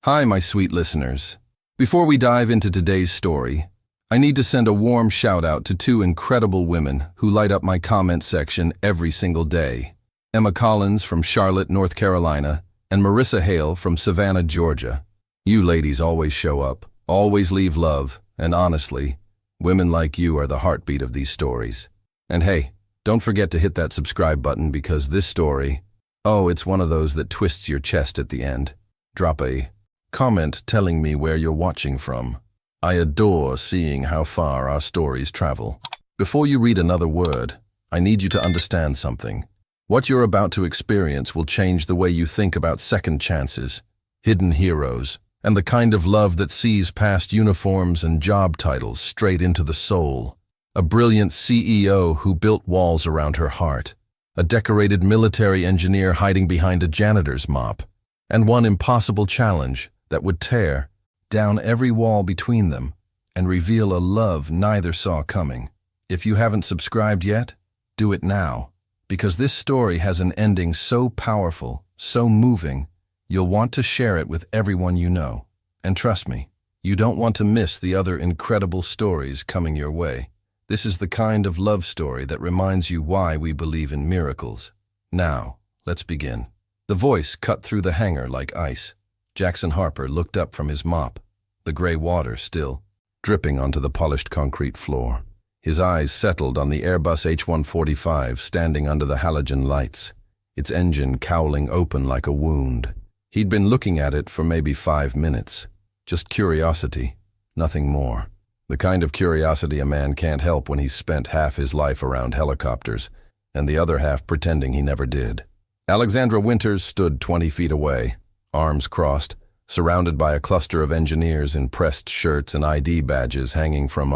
Hi, my sweet listeners. Before we dive into today's story, I need to send a warm shout out to two incredible women who light up my comment section every single day. Emma Collins from Charlotte, North Carolina, and Marissa Hale from Savannah, Georgia. You ladies always show up, always leave love, and honestly, women like you are the heartbeat of these stories. And hey, don't forget to hit that subscribe button because this story, it's one of those that twists your chest at the end. Drop a comment telling me where you're watching from. I adore seeing how far our stories travel. Before you read another word, I need you to understand something. What you're about to experience will change the way you think about second chances, hidden heroes, and the kind of love that sees past uniforms and job titles straight into the soul. A brilliant CEO who built walls around her heart, a decorated military engineer hiding behind a janitor's mop, and one impossible challenge that would tear down every wall between them and reveal a love neither saw coming. If you haven't subscribed yet, do it now, because this story has an ending so powerful, so moving, you'll want to share it with everyone you know. And trust me, you don't want to miss the other incredible stories coming your way. This is the kind of love story that reminds you why we believe in miracles. Now, let's begin. The voice cut through the hangar like ice. Jackson Harper looked up from his mop, the gray water still dripping onto the polished concrete floor. His eyes settled on the Airbus H-145 standing under the halogen lights, its engine cowling open like a wound. He'd been looking at it for maybe 5 minutes. Just curiosity, nothing more. The kind of curiosity a man can't help when he's spent half his life around helicopters, and the other half pretending he never did. Alexandra Winters stood 20 feet away, arms crossed, surrounded by a cluster of engineers in pressed shirts and ID badges hanging from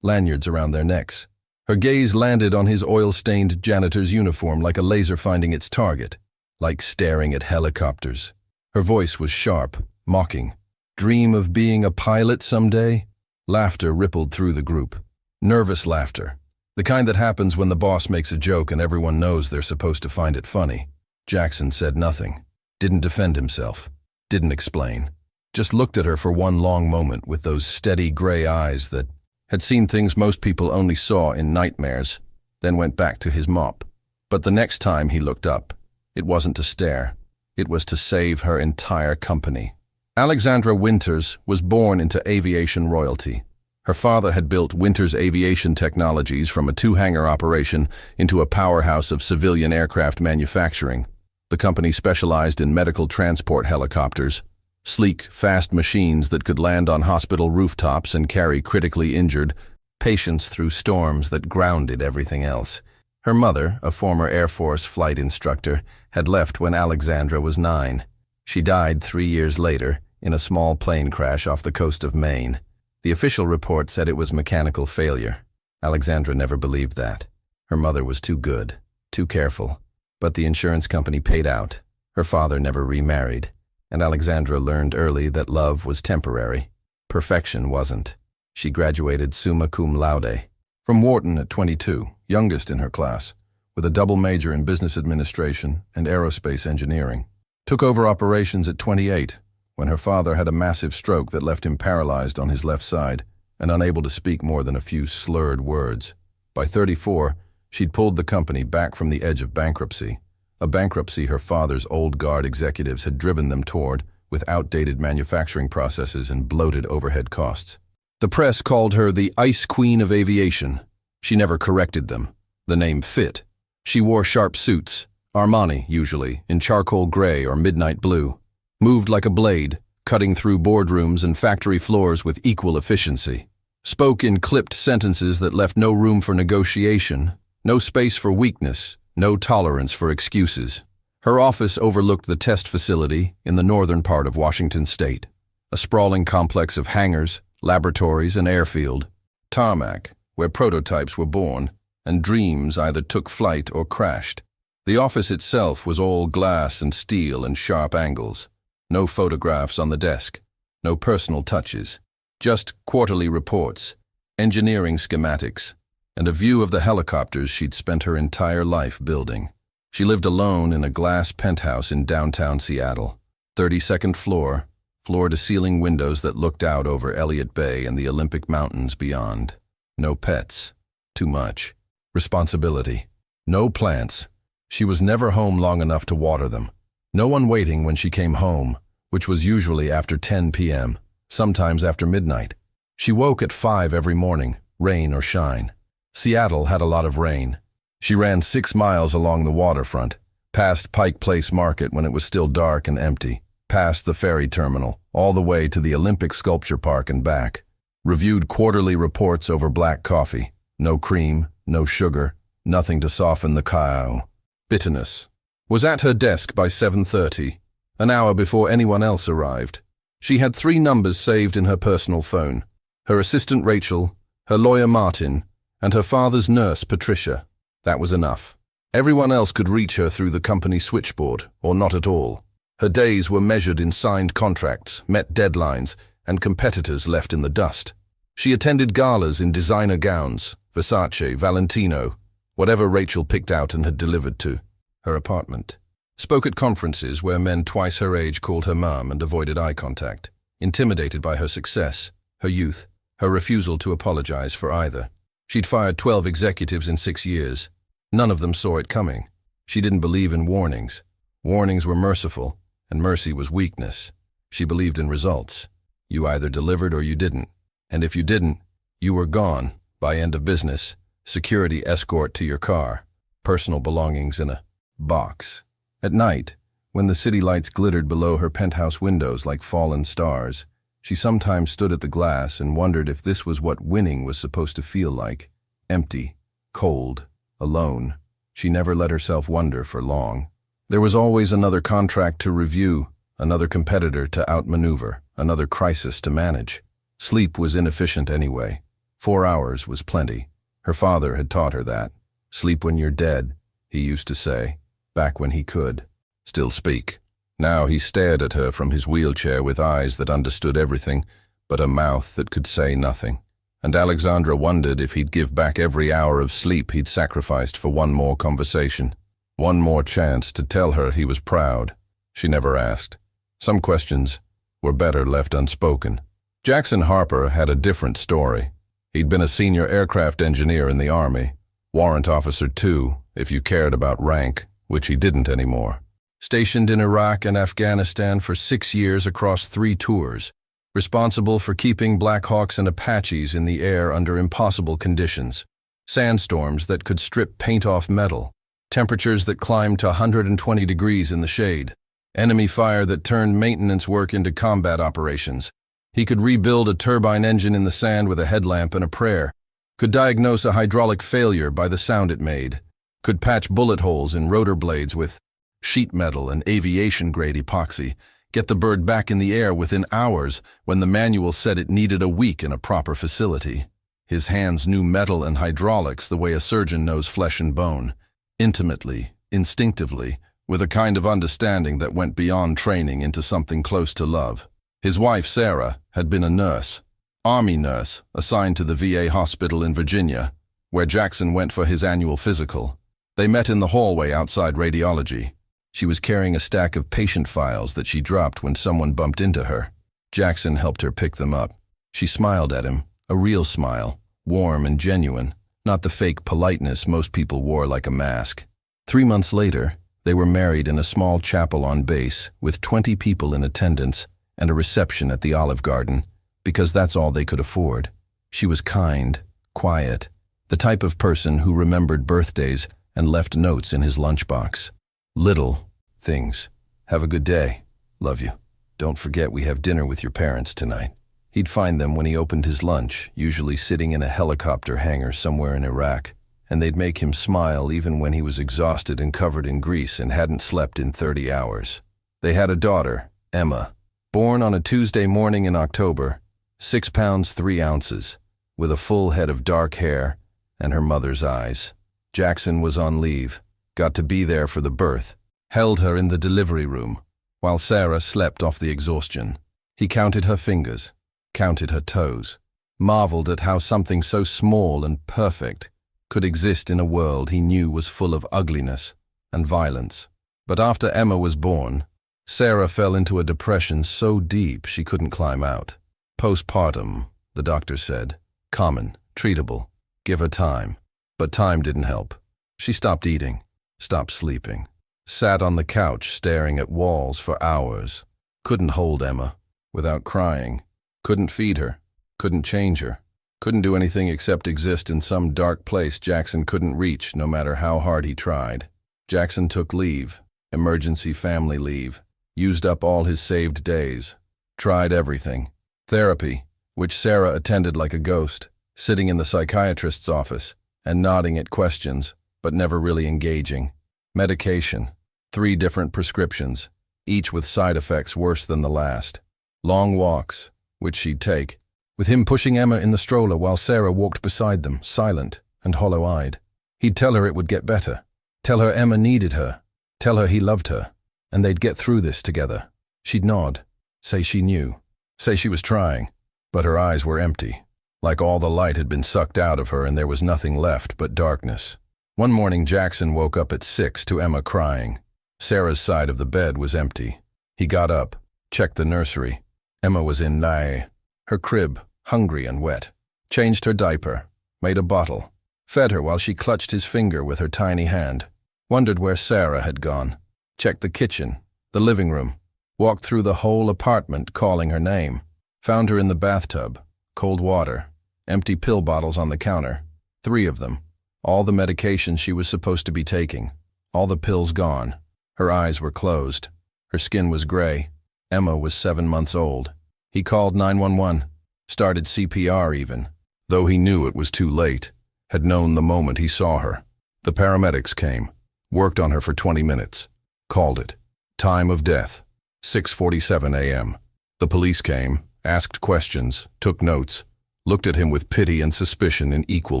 lanyards around their necks. Her gaze landed on his oil-stained janitor's uniform like a laser finding its target, like staring at helicopters. Her voice was sharp, mocking. Dream of being a pilot someday? Laughter rippled through the group. Nervous laughter. The kind that happens when the boss makes a joke and everyone knows they're supposed to find it funny. Jackson said nothing. Didn't defend himself. Didn't explain. Just looked at her for one long moment with those steady gray eyes that had seen things most people only saw in nightmares, then went back to his mop. But the next time he looked up, it wasn't to stare. It was to save her entire company. Alexandra Winters was born into aviation royalty. Her father had built Winters Aviation Technologies from a 2-hangar operation into a powerhouse of civilian aircraft manufacturing. The company specialized in medical transport helicopters, sleek, fast machines that could land on hospital rooftops and carry critically injured patients through storms that grounded everything else. Her mother, a former Air Force flight instructor, had left when Alexandra was 9. She died 3 years later in a small plane crash off the coast of Maine. The official report said it was mechanical failure. Alexandra never believed that. Her mother was too good, too careful. But the insurance company paid out. Her father never remarried. And Alexandra learned early that love was temporary. Perfection wasn't. She graduated summa cum laude from Wharton at 22, youngest in her class, with a double major in business administration and aerospace engineering. Took over operations at 28, when her father had a massive stroke that left him paralyzed on his left side and unable to speak more than a few slurred words. By 34, she'd pulled the company back from the edge of bankruptcy, a bankruptcy her father's old guard executives had driven them toward with outdated manufacturing processes and bloated overhead costs. The press called her the Ice Queen of Aviation. She never corrected them. The name fit. She wore sharp suits, Armani usually, in charcoal gray or midnight blue. Moved like a blade, cutting through boardrooms and factory floors with equal efficiency. Spoke in clipped sentences that left no room for negotiation, no space for weakness, no tolerance for excuses. Her office overlooked the test facility in the northern part of Washington state, a sprawling complex of hangars, laboratories, and airfield. Tarmac, where prototypes were born, and dreams either took flight or crashed. The office itself was all glass and steel and sharp angles. No photographs on the desk, no personal touches, just quarterly reports, engineering schematics, and a view of the helicopters she'd spent her entire life building. She lived alone in a glass penthouse in downtown Seattle, 32nd floor, floor-to-ceiling windows that looked out over Elliott Bay and the Olympic Mountains beyond. No pets. Too much. Responsibility. No plants. She was never home long enough to water them. No one waiting when she came home, which was usually after 10 p.m., sometimes after midnight. She woke at 5 every morning, rain or shine. Seattle had a lot of rain. She ran 6 miles along the waterfront, past Pike Place Market when it was still dark and empty, past the ferry terminal, all the way to the Olympic Sculpture Park and back. Reviewed quarterly reports over black coffee. No cream, no sugar, nothing to soften the cacao. Bitterness. Was at her desk by 7:30, an hour before anyone else arrived. She had 3 numbers saved in her personal phone: her assistant Rachel, her lawyer Martin, and her father's nurse Patricia. That was enough. Everyone else could reach her through the company switchboard, or not at all. Her days were measured in signed contracts, met deadlines, and competitors left in the dust. She attended galas in designer gowns, Versace, Valentino, whatever Rachel picked out and had delivered to her apartment. Spoke at conferences where men twice her age called her mom and avoided eye contact, intimidated by her success, her youth, her refusal to apologize for either. She'd fired 12 executives in 6 years. None of them saw it coming. She didn't believe in warnings. Warnings were merciful, and mercy was weakness. She believed in results. You either delivered or you didn't. And if you didn't, you were gone by end of business, security escort to your car, personal belongings in a box. At night, when the city lights glittered below her penthouse windows like fallen stars, she sometimes stood at the glass and wondered if this was what winning was supposed to feel like. Empty, cold, alone. She never let herself wonder for long. There was always another contract to review, another competitor to outmaneuver, another crisis to manage. Sleep was inefficient anyway. 4 hours was plenty. Her father had taught her that. Sleep when you're dead, he used to say, back when he could still speak. Now he stared at her from his wheelchair with eyes that understood everything, but a mouth that could say nothing. And Alexandra wondered if he'd give back every hour of sleep he'd sacrificed for one more conversation, one more chance to tell her he was proud. She never asked. Some questions were better left unspoken. Jackson Harper had a different story. He'd been a senior aircraft engineer in the Army, warrant officer too, if you cared about rank, which he didn't anymore. Stationed in Iraq and Afghanistan for 6 years across 3 tours, responsible for keeping Black Hawks and Apaches in the air under impossible conditions, sandstorms that could strip paint off metal, temperatures that climbed to 120 degrees in the shade, enemy fire that turned maintenance work into combat operations. He could rebuild a turbine engine in the sand with a headlamp and a prayer, could diagnose a hydraulic failure by the sound it made, could patch bullet holes in rotor blades with sheet metal and aviation-grade epoxy, get the bird back in the air within hours when the manual said it needed a week in a proper facility. His hands knew metal and hydraulics the way a surgeon knows flesh and bone, intimately, instinctively, with a kind of understanding that went beyond training into something close to love. His wife, Sarah, had been a nurse, Army nurse, assigned to the VA hospital in Virginia, where Jackson went for his annual physical. They met in the hallway outside radiology. She was carrying a stack of patient files that she dropped when someone bumped into her. Jackson helped her pick them up. She smiled at him, a real smile, warm and genuine, not the fake politeness most people wore like a mask. 3 months later, they were married in a small chapel on base with 20 people in attendance and a reception at the Olive Garden, because that's all they could afford. She was kind, quiet, the type of person who remembered birthdays and left notes in his lunchbox. Little things. Have a good day. Love you. Don't forget we have dinner with your parents tonight. He'd find them when he opened his lunch, usually sitting in a helicopter hangar somewhere in Iraq, and they'd make him smile even when he was exhausted and covered in grease and hadn't slept in 30 hours. They had a daughter, Emma, born on a Tuesday morning in October, 6 pounds 3 ounces, with a full head of dark hair and her mother's eyes. Jackson was on leave, got to be there for the birth, held her in the delivery room, while Sarah slept off the exhaustion. He counted her fingers, counted her toes, marveled at how something so small and perfect could exist in a world he knew was full of ugliness and violence. But after Emma was born, Sarah fell into a depression so deep she couldn't climb out. Postpartum, the doctor said. Common, treatable. Give her time. But time didn't help. She stopped eating, stopped sleeping, sat on the couch staring at walls for hours. Couldn't hold Emma without crying. Couldn't feed her. Couldn't change her. Couldn't do anything except exist in some dark place Jackson couldn't reach no matter how hard he tried. Jackson took leave, emergency family leave, used up all his saved days, tried everything. Therapy, which Sarah attended like a ghost, sitting in the psychiatrist's office and nodding at questions, but never really engaging. Medication, 3 different prescriptions, each with side effects worse than the last. Long walks, which she'd take, with him pushing Emma in the stroller while Sarah walked beside them, silent and hollow-eyed. He'd tell her it would get better, tell her Emma needed her, tell her he loved her, and they'd get through this together. She'd nod, say she knew, say she was trying, but her eyes were empty, like all the light had been sucked out of her and there was nothing left but darkness. One morning Jackson woke up at 6 to Emma crying. Sarah's side of the bed was empty. He got up, checked the nursery. Emma was in her crib, hungry and wet. Changed her diaper, made a bottle, fed her while she clutched his finger with her tiny hand. Wondered where Sarah had gone. Checked the kitchen, the living room, walked through the whole apartment calling her name. Found her in the bathtub, cold water, empty pill bottles on the counter, 3 of them. All the medication she was supposed to be taking, all the pills gone. Her eyes were closed. Her skin was gray. Emma was 7 months old. He called 911, started CPR even, though he knew it was too late, had known the moment he saw her. The paramedics came, worked on her for 20 minutes, called it. Time of death, 6:47 a.m. The police came, asked questions, took notes, looked at him with pity and suspicion in equal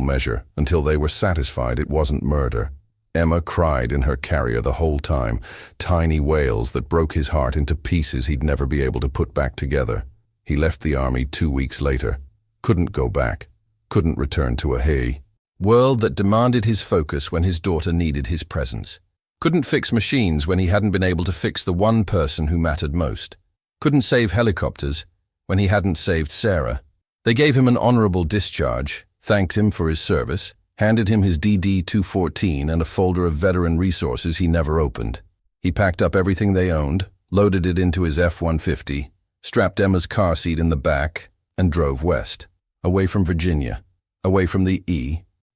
measure until they were satisfied it wasn't murder. Emma cried in her carrier the whole time, tiny wails that broke his heart into pieces he'd never be able to put back together. He left the army 2 weeks later. Couldn't go back. Couldn't return to a world that demanded his focus when his daughter needed his presence. Couldn't fix machines when he hadn't been able to fix the one person who mattered most. Couldn't save helicopters when he hadn't saved Sarah. They gave him an honorable discharge, thanked him for his service, handed him his DD-214 and a folder of veteran resources he never opened. He packed up everything they owned, loaded it into his F-150, strapped Emma's car seat in the back, and drove west, away from Virginia, away from the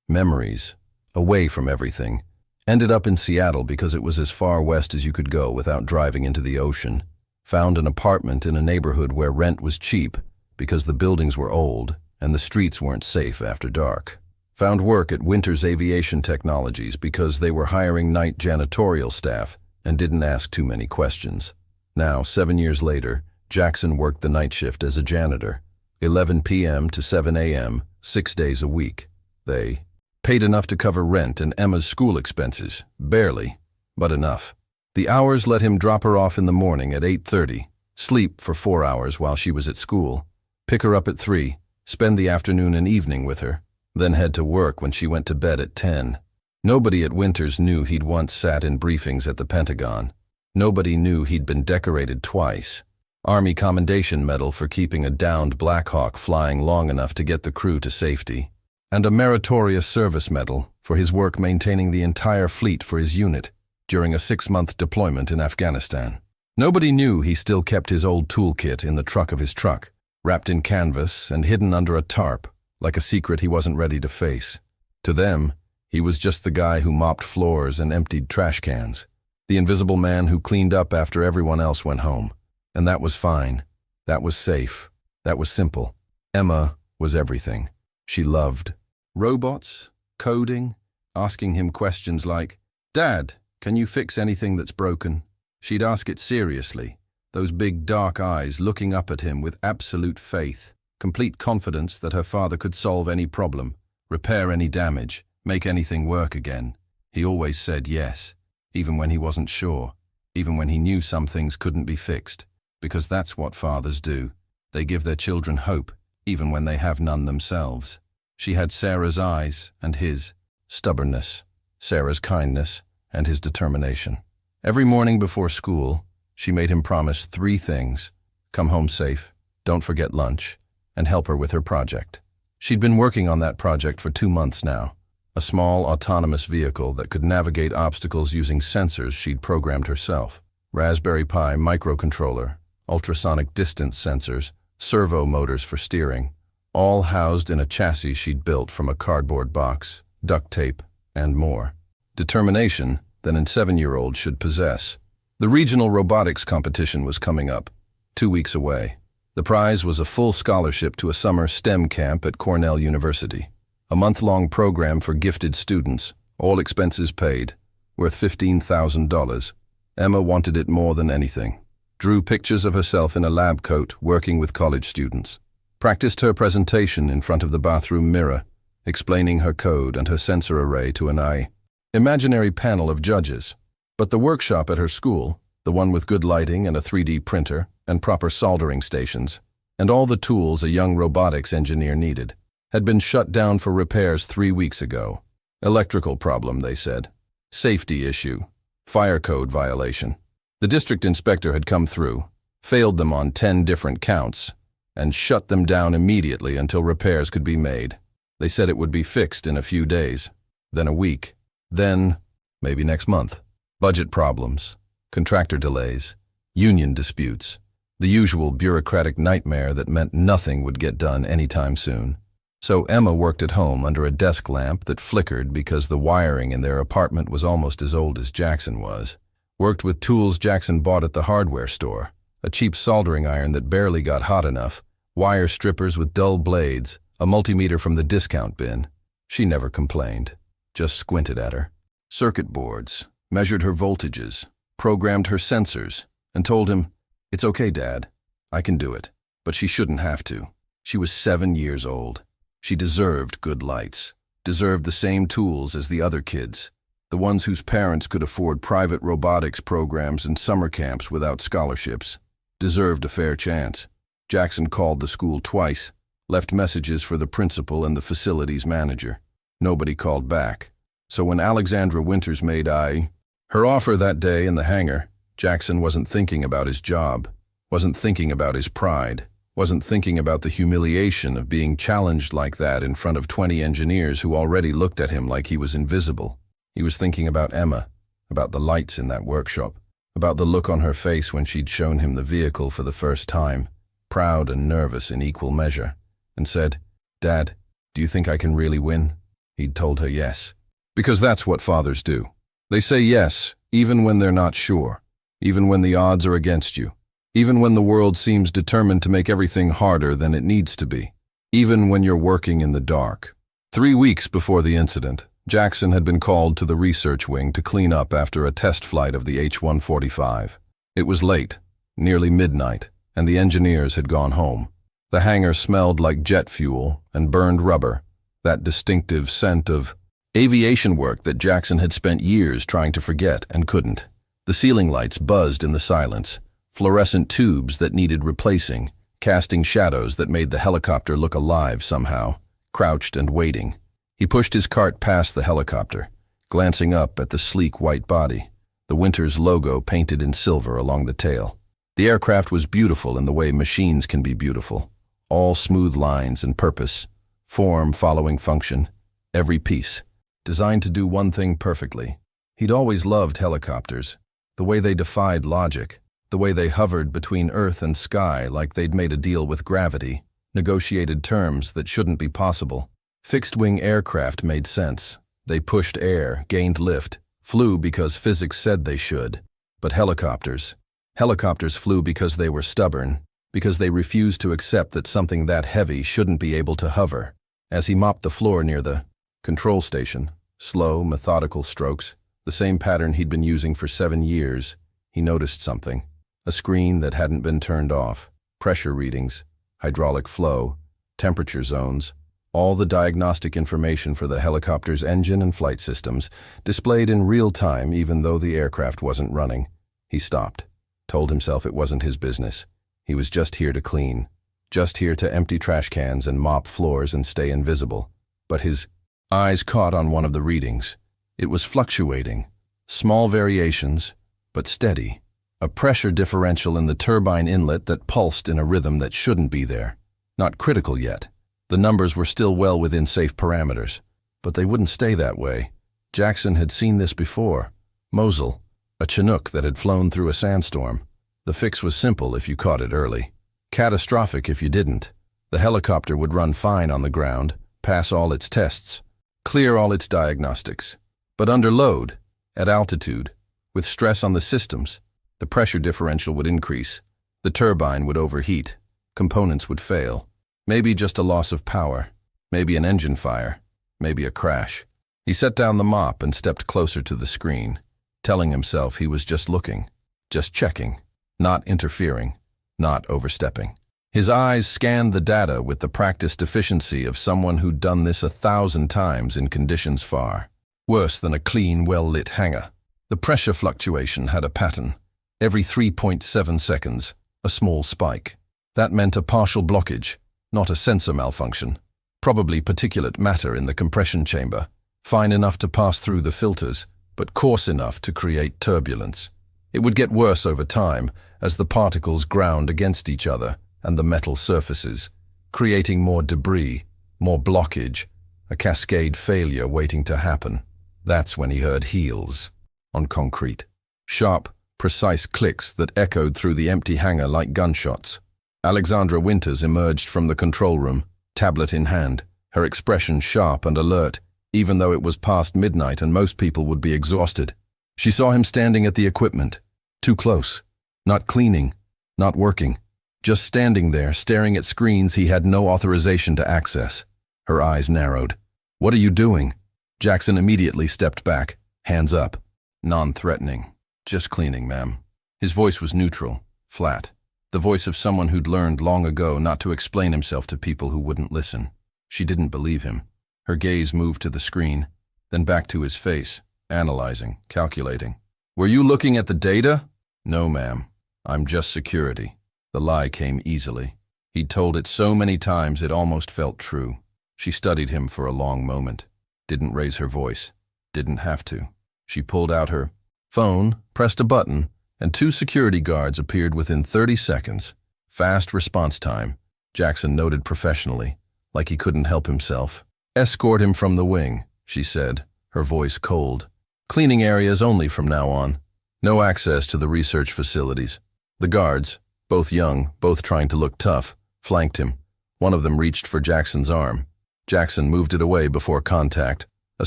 memories, away from everything. Ended up in Seattle because it was as far west as you could go without driving into the ocean. Found an apartment in a neighborhood where rent was cheap because the buildings were old and the streets weren't safe after dark. Found work at Winters Aviation Technologies because they were hiring night janitorial staff and didn't ask too many questions. Now, 7 years later, Jackson worked the night shift as a janitor, 11 p.m. to 7 a.m., 6 days a week. They paid enough to cover rent and Emma's school expenses, barely, but enough. The hours let him drop her off in the morning at 8:30, sleep for 4 hours while she was at school, pick her up at 3, spend the afternoon and evening with her, then head to work when she went to bed at 10. Nobody at Winters knew he'd once sat in briefings at the Pentagon. Nobody knew he'd been decorated twice. Army Commendation Medal for keeping a downed Black Hawk flying long enough to get the crew to safety, and a Meritorious Service Medal for his work maintaining the entire fleet for his unit during a 6-month deployment in Afghanistan. Nobody knew he still kept his old toolkit in the truck of his truck, wrapped in canvas and hidden under a tarp, like a secret he wasn't ready to face. To them, he was just the guy who mopped floors and emptied trash cans, the invisible man who cleaned up after everyone else went home. And that was fine. That was safe. That was simple. Emma was everything. She loved robots, coding, asking him questions like, "Dad, can you fix anything that's broken?" She'd ask it seriously, those big dark eyes looking up at him with absolute faith, complete confidence that her father could solve any problem, repair any damage, make anything work again. He always said yes, even when he wasn't sure, even when he knew some things couldn't be fixed. Because that's what fathers do. They give their children hope, even when they have none themselves. She had Sarah's eyes and his stubbornness, Sarah's kindness and his determination. Every morning before school, She made him promise 3 things: come home safe, don't forget lunch, and help her with her project. She'd been working on that project for 2 months now, a small autonomous vehicle that could navigate obstacles using sensors she'd programmed herself. Raspberry Pi microcontroller, ultrasonic distance sensors, servo motors for steering, all housed in a chassis she'd built from a cardboard box, duct tape, and more. Determination that a 7-year-old should possess. The regional robotics competition was coming up, 2 weeks away. The prize was a full scholarship to a summer STEM camp at Cornell University, a month-long program for gifted students, all expenses paid, worth $15,000. Emma wanted it more than anything. Drew pictures of herself in a lab coat working with college students. Practiced her presentation in front of the bathroom mirror, explaining her code and her sensor array to an imaginary panel of judges. But the workshop at her school, the one with good lighting and a 3D printer and proper soldering stations, and all the tools a young robotics engineer needed, had been shut down for repairs 3 weeks ago. Electrical problem, they said. Safety issue. Fire code violation. The district inspector had come through, failed them on 10 different counts, and shut them down immediately until repairs could be made. They said it would be fixed in a few days, then a week, then maybe next month. Budget problems, contractor delays, union disputes, the usual bureaucratic nightmare that meant nothing would get done anytime soon. So Emma worked at home under a desk lamp that flickered because the wiring in their apartment was almost as old as Jackson was. Worked with tools Jackson bought at the hardware store, a cheap soldering iron that barely got hot enough, wire strippers with dull blades, a multimeter from the discount bin. She never complained, just squinted at her. Circuit boards, measured her voltages, programmed her sensors, and told him, "It's okay, Dad, I can do it." But she shouldn't have to. She was 7 years old. She deserved good lights, deserved the same tools as the other kids, the ones whose parents could afford private robotics programs and summer camps without scholarships, deserved a fair chance. Jackson called the school twice, left messages for the principal and the facilities manager. Nobody called back. So when Alexandra Winters made her offer that day in the hangar, Jackson wasn't thinking about his job, wasn't thinking about his pride, wasn't thinking about the humiliation of being challenged like that in front of 20 engineers who already looked at him like he was invisible. He was thinking about Emma, about the lights in that workshop, about the look on her face when she'd shown him the vehicle for the first time, proud and nervous in equal measure, and said, "Dad, do you think I can really win?" He'd told her yes. Because that's what fathers do. They say yes, even when they're not sure, even when the odds are against you, even when the world seems determined to make everything harder than it needs to be, even when you're working in the dark. 3 weeks before the incident, Jackson had been called to the research wing to clean up after a test flight of the H-145. It was late, nearly midnight, and the engineers had gone home. The hangar smelled like jet fuel and burned rubber, that distinctive scent of aviation work that Jackson had spent years trying to forget and couldn't. The ceiling lights buzzed in the silence, fluorescent tubes that needed replacing, casting shadows that made the helicopter look alive somehow, crouched and waiting. He pushed his cart past the helicopter, glancing up at the sleek white body, the Winters logo painted in silver along the tail. The aircraft was beautiful in the way machines can be beautiful, all smooth lines and purpose, form following function, every piece designed to do one thing perfectly. He'd always loved helicopters, the way they defied logic, the way they hovered between earth and sky like they'd made a deal with gravity, negotiated terms that shouldn't be possible. Fixed-wing aircraft made sense. They pushed air, gained lift, flew because physics said they should. But helicopters flew because they were stubborn, because they refused to accept that something that heavy shouldn't be able to hover. As he mopped the floor near the control station, slow, methodical strokes, the same pattern he'd been using for 7 years, he noticed something. A screen that hadn't been turned off, pressure readings, hydraulic flow, temperature zones, all the diagnostic information for the helicopter's engine and flight systems, displayed in real time even though the aircraft wasn't running. He stopped, told himself it wasn't his business. He was just here to clean, just here to empty trash cans and mop floors and stay invisible. But his eyes caught on one of the readings. It was fluctuating, small variations, but steady. A pressure differential in the turbine inlet that pulsed in a rhythm that shouldn't be there. Not critical yet. The numbers were still well within safe parameters. But they wouldn't stay that way. Jackson had seen this before. Mosul, a Chinook that had flown through a sandstorm. The fix was simple if you caught it early. Catastrophic if you didn't. The helicopter would run fine on the ground, pass all its tests, clear all its diagnostics. But under load, at altitude, with stress on the systems, the pressure differential would increase. The turbine would overheat. Components would fail. Maybe just a loss of power. Maybe an engine fire. Maybe a crash. He set down the mop and stepped closer to the screen, telling himself he was just looking, just checking, not interfering, not overstepping. His eyes scanned the data with the practiced efficiency of someone who'd done this 1,000 times in conditions far worse than a clean, well-lit hangar. The pressure fluctuation had a pattern. Every 3.7 seconds, a small spike. That meant a partial blockage, not a sensor malfunction. Probably particulate matter in the compression chamber, fine enough to pass through the filters, but coarse enough to create turbulence. It would get worse over time as the particles ground against each other and the metal surfaces, creating more debris, more blockage, a cascade failure waiting to happen. That's when he heard heels on concrete. Sharp, precise clicks that echoed through the empty hangar like gunshots. Alexandra Winters emerged from the control room, tablet in hand, her expression sharp and alert, even though it was past midnight and most people would be exhausted. She saw him standing at the equipment, too close, not cleaning, not working, just standing there staring at screens he had no authorization to access. Her eyes narrowed. "What are you doing?" Jackson immediately stepped back, hands up. Non-threatening. "Just cleaning, ma'am." His voice was neutral, flat. The voice of someone who'd learned long ago not to explain himself to people who wouldn't listen. She didn't believe him. Her gaze moved to the screen, then back to his face, analyzing, calculating. "Were you looking at the data?" "No, ma'am. I'm just security." The lie came easily. He'd told it so many times it almost felt true. She studied him for a long moment. Didn't raise her voice. Didn't have to. She pulled out her phone, pressed a button, and 2 security guards appeared within 30 seconds. Fast response time, Jackson noted professionally, like he couldn't help himself. "Escort him from the wing," she said, her voice cold. "Cleaning areas only from now on. No access to the research facilities." The guards, both young, both trying to look tough, flanked him. One of them reached for Jackson's arm. Jackson moved it away before contact, a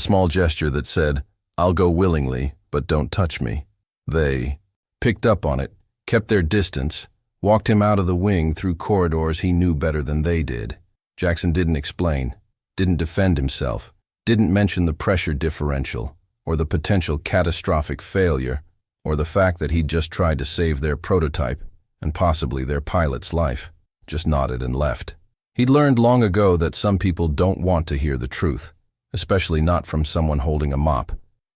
small gesture that said, "I'll go willingly, but don't touch me." They picked up on it, kept their distance, walked him out of the wing through corridors he knew better than they did. Jackson didn't explain, didn't defend himself, didn't mention the pressure differential, or the potential catastrophic failure, or the fact that he'd just tried to save their prototype and possibly their pilot's life. Just nodded and left. He'd learned long ago that some people don't want to hear the truth, especially not from someone holding a mop,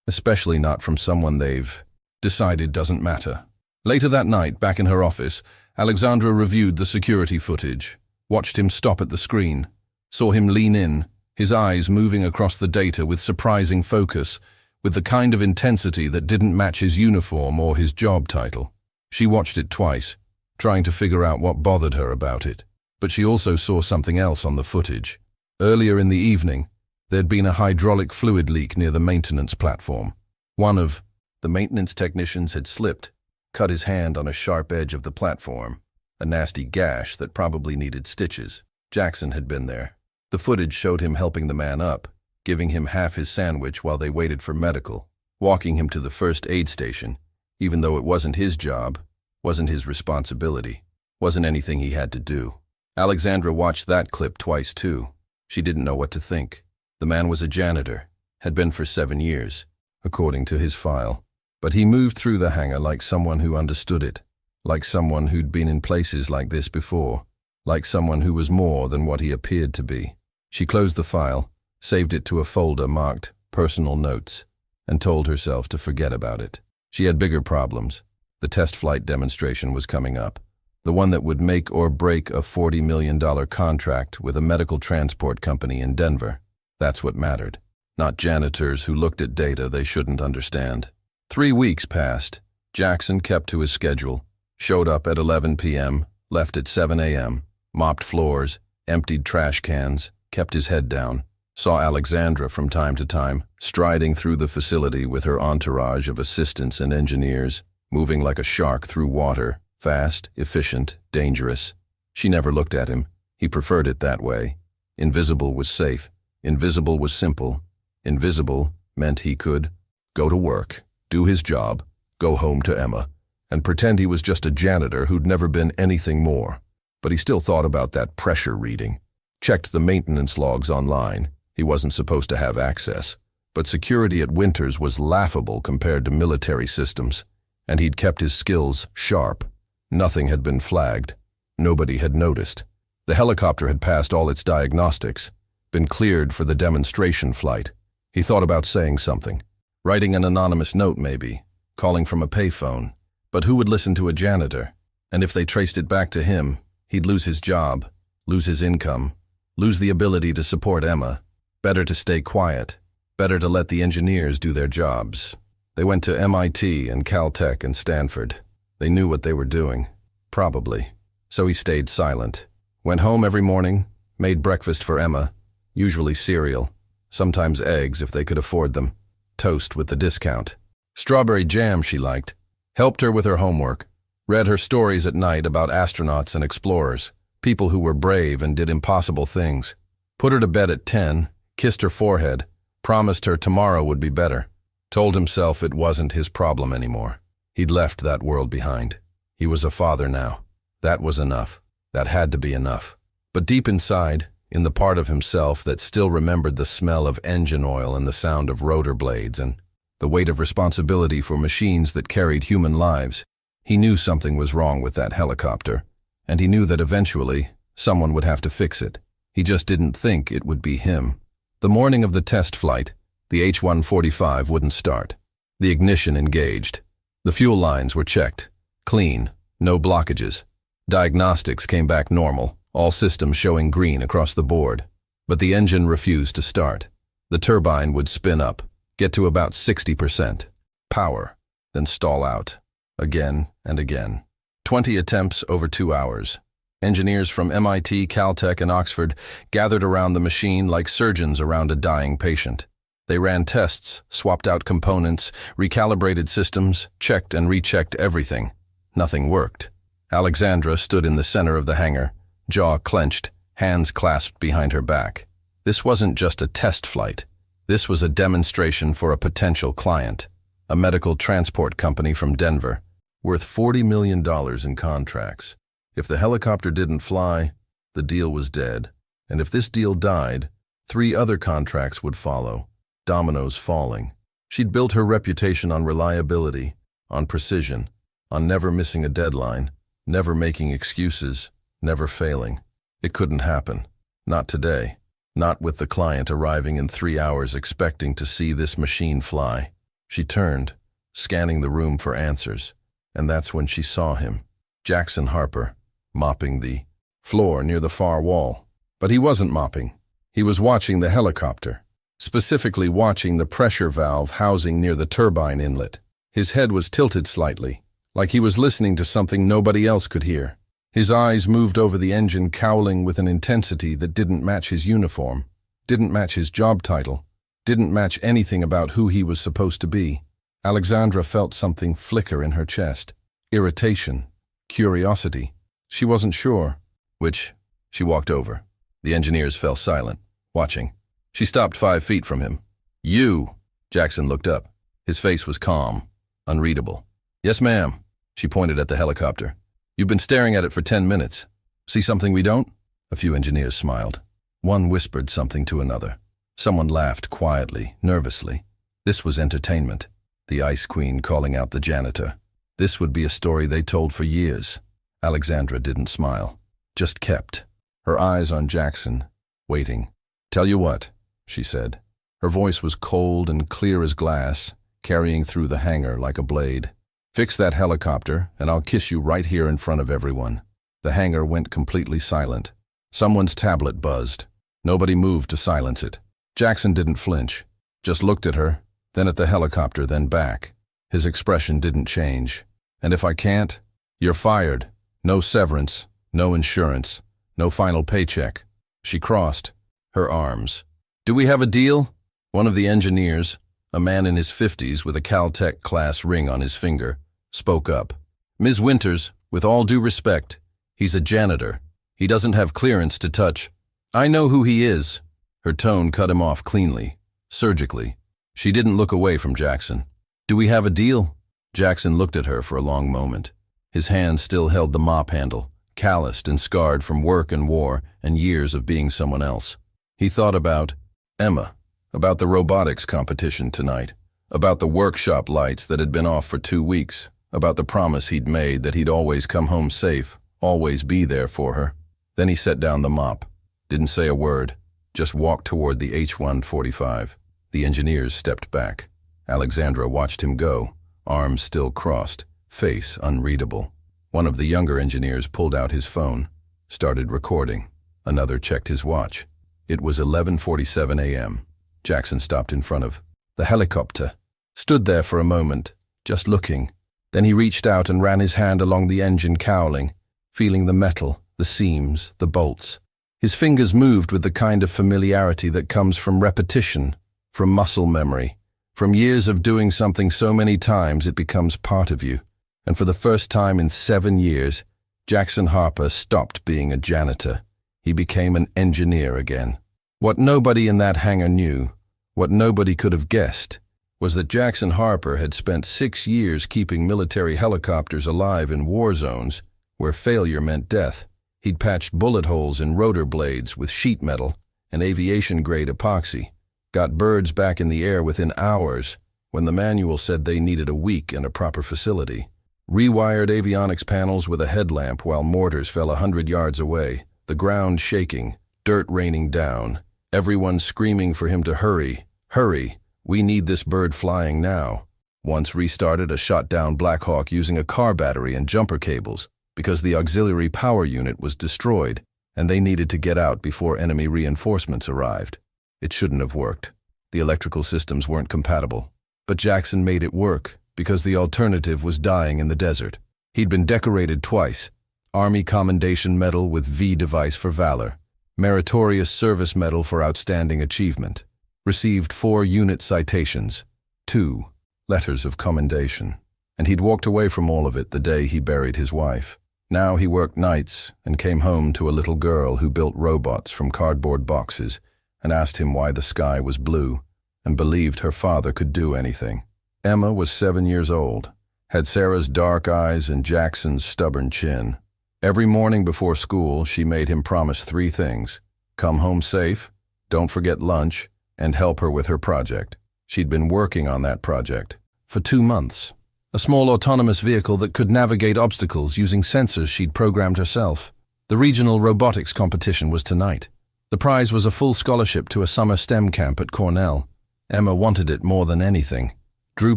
especially not from someone they've decided doesn't matter. Later that night, back in her office, Alexandra reviewed the security footage, watched him stop at the screen, saw him lean in, his eyes moving across the data with surprising focus, with the kind of intensity that didn't match his uniform or his job title. She watched it twice, trying to figure out what bothered her about it. But she also saw something else on the footage. Earlier in the evening, there'd been a hydraulic fluid leak near the maintenance platform. One of the maintenance technicians had slipped, cut his hand on a sharp edge of the platform, a nasty gash that probably needed stitches. Jackson had been there. The footage showed him helping the man up, giving him half his sandwich while they waited for medical, walking him to the first aid station, even though it wasn't his job, wasn't his responsibility, wasn't anything he had to do. Alexandra watched that clip twice too. She didn't know what to think. The man was a janitor, had been for 7 years, according to his file. But he moved through the hangar like someone who understood it, like someone who'd been in places like this before, like someone who was more than what he appeared to be. She closed the file, saved it to a folder marked Personal Notes, and told herself to forget about it. She had bigger problems. The test flight demonstration was coming up. The one that would make or break a $40 million contract with a medical transport company in Denver. That's what mattered, not janitors who looked at data they shouldn't understand. 3 weeks passed, Jackson kept to his schedule, showed up at 11 p.m., left at 7 a.m., mopped floors, emptied trash cans, kept his head down, saw Alexandra from time to time, striding through the facility with her entourage of assistants and engineers, moving like a shark through water, fast, efficient, dangerous. She never looked at him. He preferred it that way. Invisible was safe. Invisible was simple. Invisible meant he could go to work, do his job, go home to Emma, and pretend he was just a janitor who'd never been anything more. But he still thought about that pressure reading. Checked the maintenance logs online. He wasn't supposed to have access. But security at Winters was laughable compared to military systems. And he'd kept his skills sharp. Nothing had been flagged. Nobody had noticed. The helicopter had passed all its diagnostics, been cleared for the demonstration flight. He thought about saying something. Writing an anonymous note maybe. Calling from a payphone. But who would listen to a janitor? And if they traced it back to him, he'd lose his job, lose his income, lose the ability to support Emma. Better to stay quiet. Better to let the engineers do their jobs. They went to MIT and Caltech and Stanford. They knew what they were doing. Probably. So he stayed silent. Went home every morning, made breakfast for Emma, usually cereal, sometimes eggs if they could afford them, toast with the discount. Strawberry jam she liked. Helped her with her homework. Read her stories at night about astronauts and explorers, people who were brave and did impossible things. Put her to bed at 10, kissed her forehead, promised her tomorrow would be better. Told himself it wasn't his problem anymore. He'd left that world behind. He was a father now. That was enough. That had to be enough. But deep inside, in the part of himself that still remembered the smell of engine oil and the sound of rotor blades and the weight of responsibility for machines that carried human lives, he knew something was wrong with that helicopter, and he knew that eventually someone would have to fix it. He just didn't think it would be him. The morning of the test flight, the H-145 wouldn't start. The ignition engaged. The fuel lines were checked. Clean. No blockages. Diagnostics came back normal, all systems showing green across the board. But the engine refused to start. The turbine would spin up, get to about 60%. Power. Then stall out. Again and again. 20 attempts over 2 hours. Engineers from MIT, Caltech, and Oxford gathered around the machine like surgeons around a dying patient. They ran tests, swapped out components, recalibrated systems, checked and rechecked everything. Nothing worked. Alexandra stood in the center of the hangar, jaw clenched, hands clasped behind her back. This wasn't just a test flight. This was a demonstration for a potential client, a medical transport company from Denver, worth $40 million in contracts. If the helicopter didn't fly, the deal was dead. And if this deal died, 3 other contracts would follow, dominoes falling. She'd built her reputation on reliability, on precision, on never missing a deadline, never making excuses, never failing. It couldn't happen. Not today. Not with the client arriving in 3 hours expecting to see this machine fly. She turned, scanning the room for answers, and that's when she saw him, Jackson Harper, mopping the floor near the far wall. But he wasn't mopping. He was watching the helicopter, specifically watching the pressure valve housing near the turbine inlet. His head was tilted slightly, like he was listening to something nobody else could hear. His eyes moved over the engine, cowling with an intensity that didn't match his uniform, didn't match his job title, didn't match anything about who he was supposed to be. Alexandra felt something flicker in her chest. Irritation. Curiosity. She wasn't sure. Which, she walked over. The engineers fell silent, watching. She stopped 5 feet from him. "You!" Jackson looked up. His face was calm, unreadable. "Yes, ma'am." She pointed at the helicopter. "You've been staring at it for 10 minutes. See something we don't?" A few engineers smiled. One whispered something to another. Someone laughed quietly, nervously. This was entertainment. The Ice Queen calling out the janitor. This would be a story they told for years. Alexandra didn't smile, just kept, her eyes on Jackson, waiting. "Tell you what," she said. Her voice was cold and clear as glass, carrying through the hangar like a blade. "Fix that helicopter, and I'll kiss you right here in front of everyone." The hangar went completely silent. Someone's tablet buzzed. Nobody moved to silence it. Jackson didn't flinch, just looked at her, then at the helicopter, then back. His expression didn't change. "And if I can't? You're fired. No severance, no insurance, no final paycheck." She crossed her arms. "Do we have a deal?" One of the engineers, a man in his 50s with a Caltech class ring on his finger, spoke up. "Ms. Winters, with all due respect, he's a janitor. He doesn't have clearance to touch." "I know who he is." Her tone cut him off cleanly, surgically. She didn't look away from Jackson. "Do we have a deal?" Jackson looked at her for a long moment. His hand still held the mop handle, calloused and scarred from work and war and years of being someone else. He thought about Emma, about the robotics competition tonight, about the workshop lights that had been off for 2 weeks, about the promise he'd made that he'd always come home safe, always be there for her. Then he set down the mop, didn't say a word, just walked toward the H-145. The engineers stepped back. Alexandra watched him go, arms still crossed, face unreadable. One of the younger engineers pulled out his phone, started recording. Another checked his watch. It was 11:47 a.m. Jackson stopped in front of the helicopter, stood there for a moment, just looking. Then he reached out and ran his hand along the engine cowling, feeling the metal, the seams, the bolts. His fingers moved with the kind of familiarity that comes from repetition, from muscle memory, from years of doing something so many times it becomes part of you. And for the first time in 7 years, Jackson Harper stopped being a janitor. He became an engineer again. What nobody in that hangar knew, what nobody could have guessed, was that Jackson Harper had spent 6 years keeping military helicopters alive in war zones where failure meant death. He'd patched bullet holes in rotor blades with sheet metal and aviation-grade epoxy, got birds back in the air within hours when the manual said they needed a week in a proper facility, rewired avionics panels with a headlamp while mortars fell 100 yards away, the ground shaking, dirt raining down, everyone screaming for him to hurry, hurry, we need this bird flying now. Once restarted a shot-down Black Hawk using a car battery and jumper cables because the auxiliary power unit was destroyed and they needed to get out before enemy reinforcements arrived. It shouldn't have worked. The electrical systems weren't compatible. But Jackson made it work because the alternative was dying in the desert. He'd been decorated twice, Army Commendation Medal with V device for valor, Meritorious Service Medal for outstanding achievement, received 4 unit citations, 2 letters of commendation, and he'd walked away from all of it the day he buried his wife. Now he worked nights and came home to a little girl who built robots from cardboard boxes and asked him why the sky was blue and believed her father could do anything. Emma was 7 years old, had Sarah's dark eyes and Jackson's stubborn chin. Every morning before school, she made him promise 3 things: come home safe, don't forget lunch, and help her with her project. She'd been working on that project for 2 months. A small autonomous vehicle that could navigate obstacles using sensors she'd programmed herself. The regional robotics competition was tonight. The prize was a full scholarship to a summer STEM camp at Cornell. Emma wanted it more than anything. Drew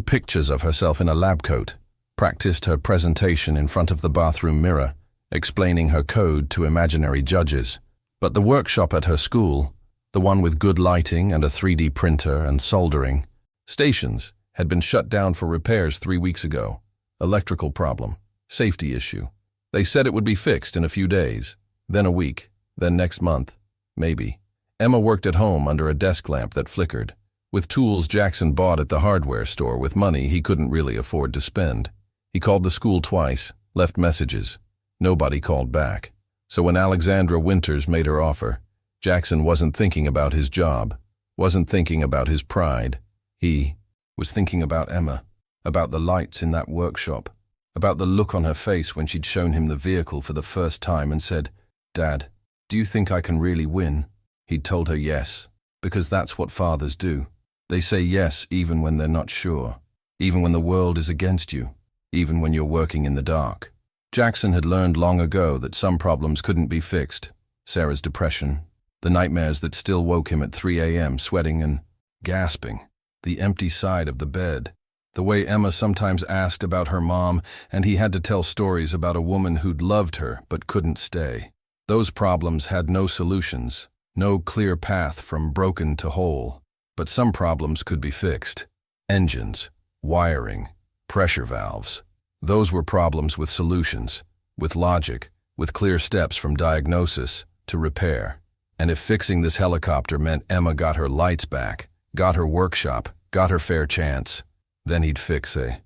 pictures of herself in a lab coat, practiced her presentation in front of the bathroom mirror, explaining her code to imaginary judges. But the workshop at her school, the one with good lighting and a 3D printer and soldering stations, had been shut down for repairs 3 weeks ago. Electrical problem, safety issue. They said it would be fixed in a few days, then a week, then next month, maybe. Emma worked at home under a desk lamp that flickered, with tools Jackson bought at the hardware store with money he couldn't really afford to spend. He called the school twice, left messages. Nobody called back. So when Alexandra Winters made her offer, Jackson wasn't thinking about his job, wasn't thinking about his pride. He was thinking about Emma, about the lights in that workshop, about the look on her face when she'd shown him the vehicle for the first time and said, "Dad, do you think I can really win?" He'd told her yes, because that's what fathers do. They say yes even when they're not sure, even when the world is against you, even when you're working in the dark. Jackson had learned long ago that some problems couldn't be fixed. Sarah's depression, the nightmares that still woke him at 3 a.m. sweating and gasping, the empty side of the bed, the way Emma sometimes asked about her mom and he had to tell stories about a woman who'd loved her but couldn't stay. Those problems had no solutions, no clear path from broken to whole. But some problems could be fixed. Engines, wiring, Pressure valves. Those were problems with solutions, with logic, with clear steps from diagnosis to repair. And if fixing this helicopter meant Emma got her lights back, got her workshop, got her fair chance, then he'd fix it.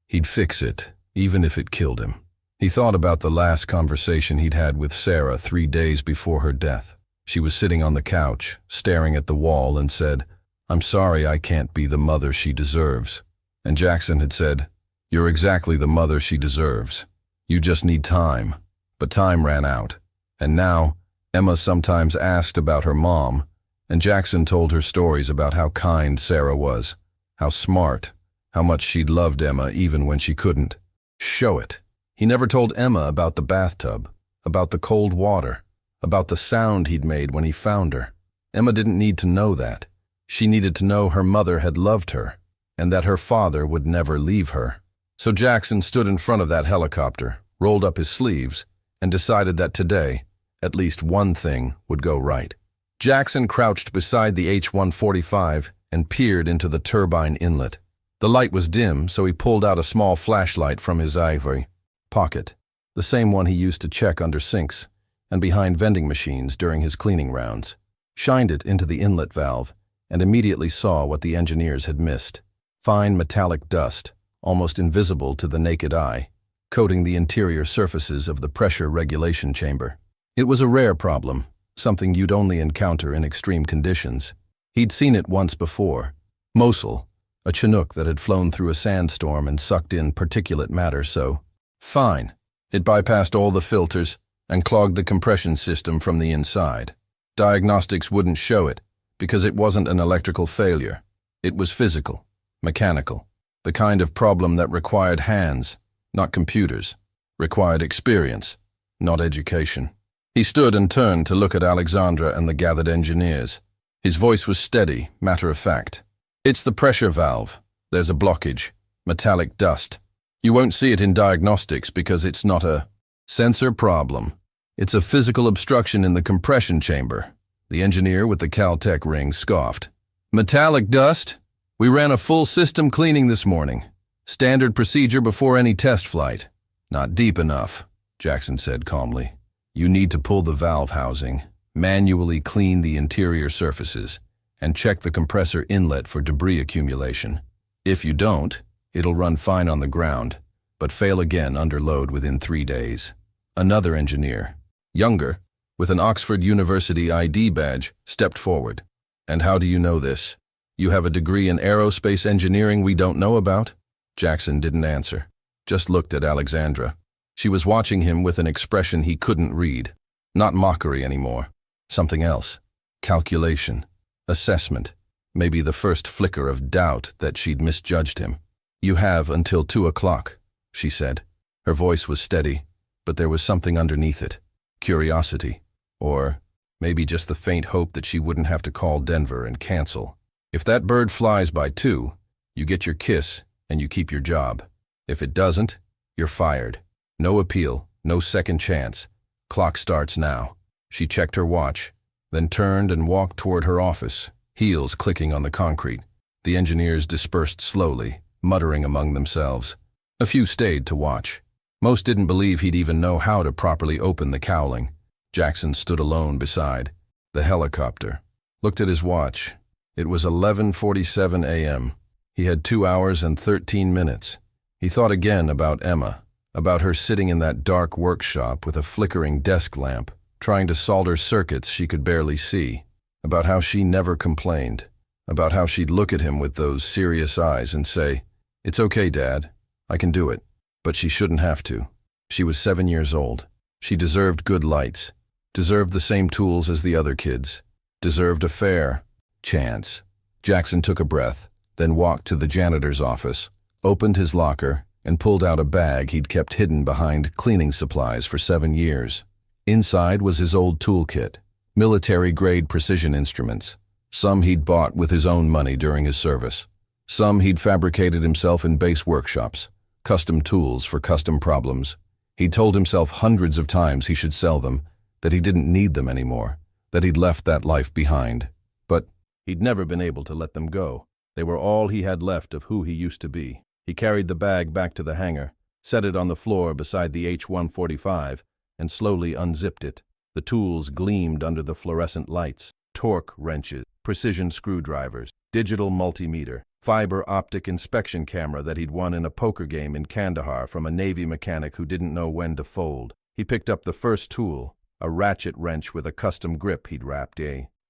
He'd fix it, even if it killed him. He thought about the last conversation he'd had with Sarah 3 days before her death. She was sitting on the couch, staring at the wall, and said, "I'm sorry I can't be the mother she deserves." And Jackson had said, "You're exactly the mother she deserves. You just need time." But time ran out. And now, Emma sometimes asked about her mom, and Jackson told her stories about how kind Sarah was, how smart, how much she'd loved Emma even when she couldn't show it. He never told Emma about the bathtub, about the cold water, about the sound he'd made when he found her. Emma didn't need to know that. She needed to know her mother had loved her, and that her father would never leave her. So Jackson stood in front of that helicopter, rolled up his sleeves, and decided that today, at least one thing would go right. Jackson crouched beside the H-145 and peered into the turbine inlet. The light was dim, so he pulled out a small flashlight from his ivory pocket, the same one he used to check under sinks and behind vending machines during his cleaning rounds, shined it into the inlet valve, and immediately saw what the engineers had missed. Fine metallic dust, almost invisible to the naked eye, coating the interior surfaces of the pressure regulation chamber. It was a rare problem, something you'd only encounter in extreme conditions. He'd seen it once before. Mosul, a Chinook that had flown through a sandstorm and sucked in particulate matter, so fine. It bypassed all the filters and clogged the compression system from the inside. Diagnostics wouldn't show it because it wasn't an electrical failure. It was physical, mechanical, the kind of problem that required hands, not computers, required experience, not education. He stood and turned to look at Alexandra and the gathered engineers. His voice was steady, matter-of-fact. "It's the pressure valve. There's a blockage, metallic dust. You won't see it in diagnostics because it's not a sensor problem. It's a physical obstruction in the compression chamber." The engineer with the Caltech ring scoffed. "Metallic dust? We ran a full system cleaning this morning. Standard procedure before any test flight." "Not deep enough," Jackson said calmly. "You need to pull the valve housing, manually clean the interior surfaces, and check the compressor inlet for debris accumulation. If you don't, it'll run fine on the ground, but fail again under load within 3 days." Another engineer, younger, with an Oxford University ID badge, stepped forward. "And how do you know this? You have a degree in aerospace engineering we don't know about?" Jackson didn't answer, just looked at Alexandra. She was watching him with an expression he couldn't read. Not mockery anymore. Something else. Calculation. Assessment. Maybe the first flicker of doubt that she'd misjudged him. "You have until 2 o'clock, she said. Her voice was steady, but there was something underneath it. Curiosity. Or maybe just the faint hope that she wouldn't have to call Denver and cancel. If that bird flies by 2, you get your kiss and you keep your job. If it doesn't, you're fired. No appeal, no second chance. Clock starts now." She checked her watch, then turned and walked toward her office, heels clicking on the concrete. The engineers dispersed slowly, muttering among themselves. A few stayed to watch. Most didn't believe he'd even know how to properly open the cowling. Jackson stood alone beside the helicopter, looked at his watch. It was 11:47 a.m. He had 2 hours and 13 minutes. He thought again about Emma, about her sitting in that dark workshop with a flickering desk lamp, trying to solder circuits she could barely see, about how she never complained, about how she'd look at him with those serious eyes and say, "It's okay, Dad, I can do it." But she shouldn't have to. She was 7 years old. She deserved good lights, deserved the same tools as the other kids, deserved a fair chance. Jackson took a breath, then walked to the janitor's office, opened his locker, and pulled out a bag he'd kept hidden behind cleaning supplies for 7 years. Inside was his old toolkit, military-grade precision instruments. Some he'd bought with his own money during his service. Some he'd fabricated himself in base workshops, custom tools for custom problems. He'd told himself hundreds of times he should sell them, that he didn't need them anymore, that he'd left that life behind. But he'd never been able to let them go. They were all he had left of who he used to be. He carried the bag back to the hangar, set it on the floor beside the H-145, and slowly unzipped it. The tools gleamed under the fluorescent lights. Torque wrenches, precision screwdrivers, digital multimeter, fiber optic inspection camera that he'd won in a poker game in Kandahar from a Navy mechanic who didn't know when to fold. He picked up the first tool, a ratchet wrench with a custom grip he'd wrapped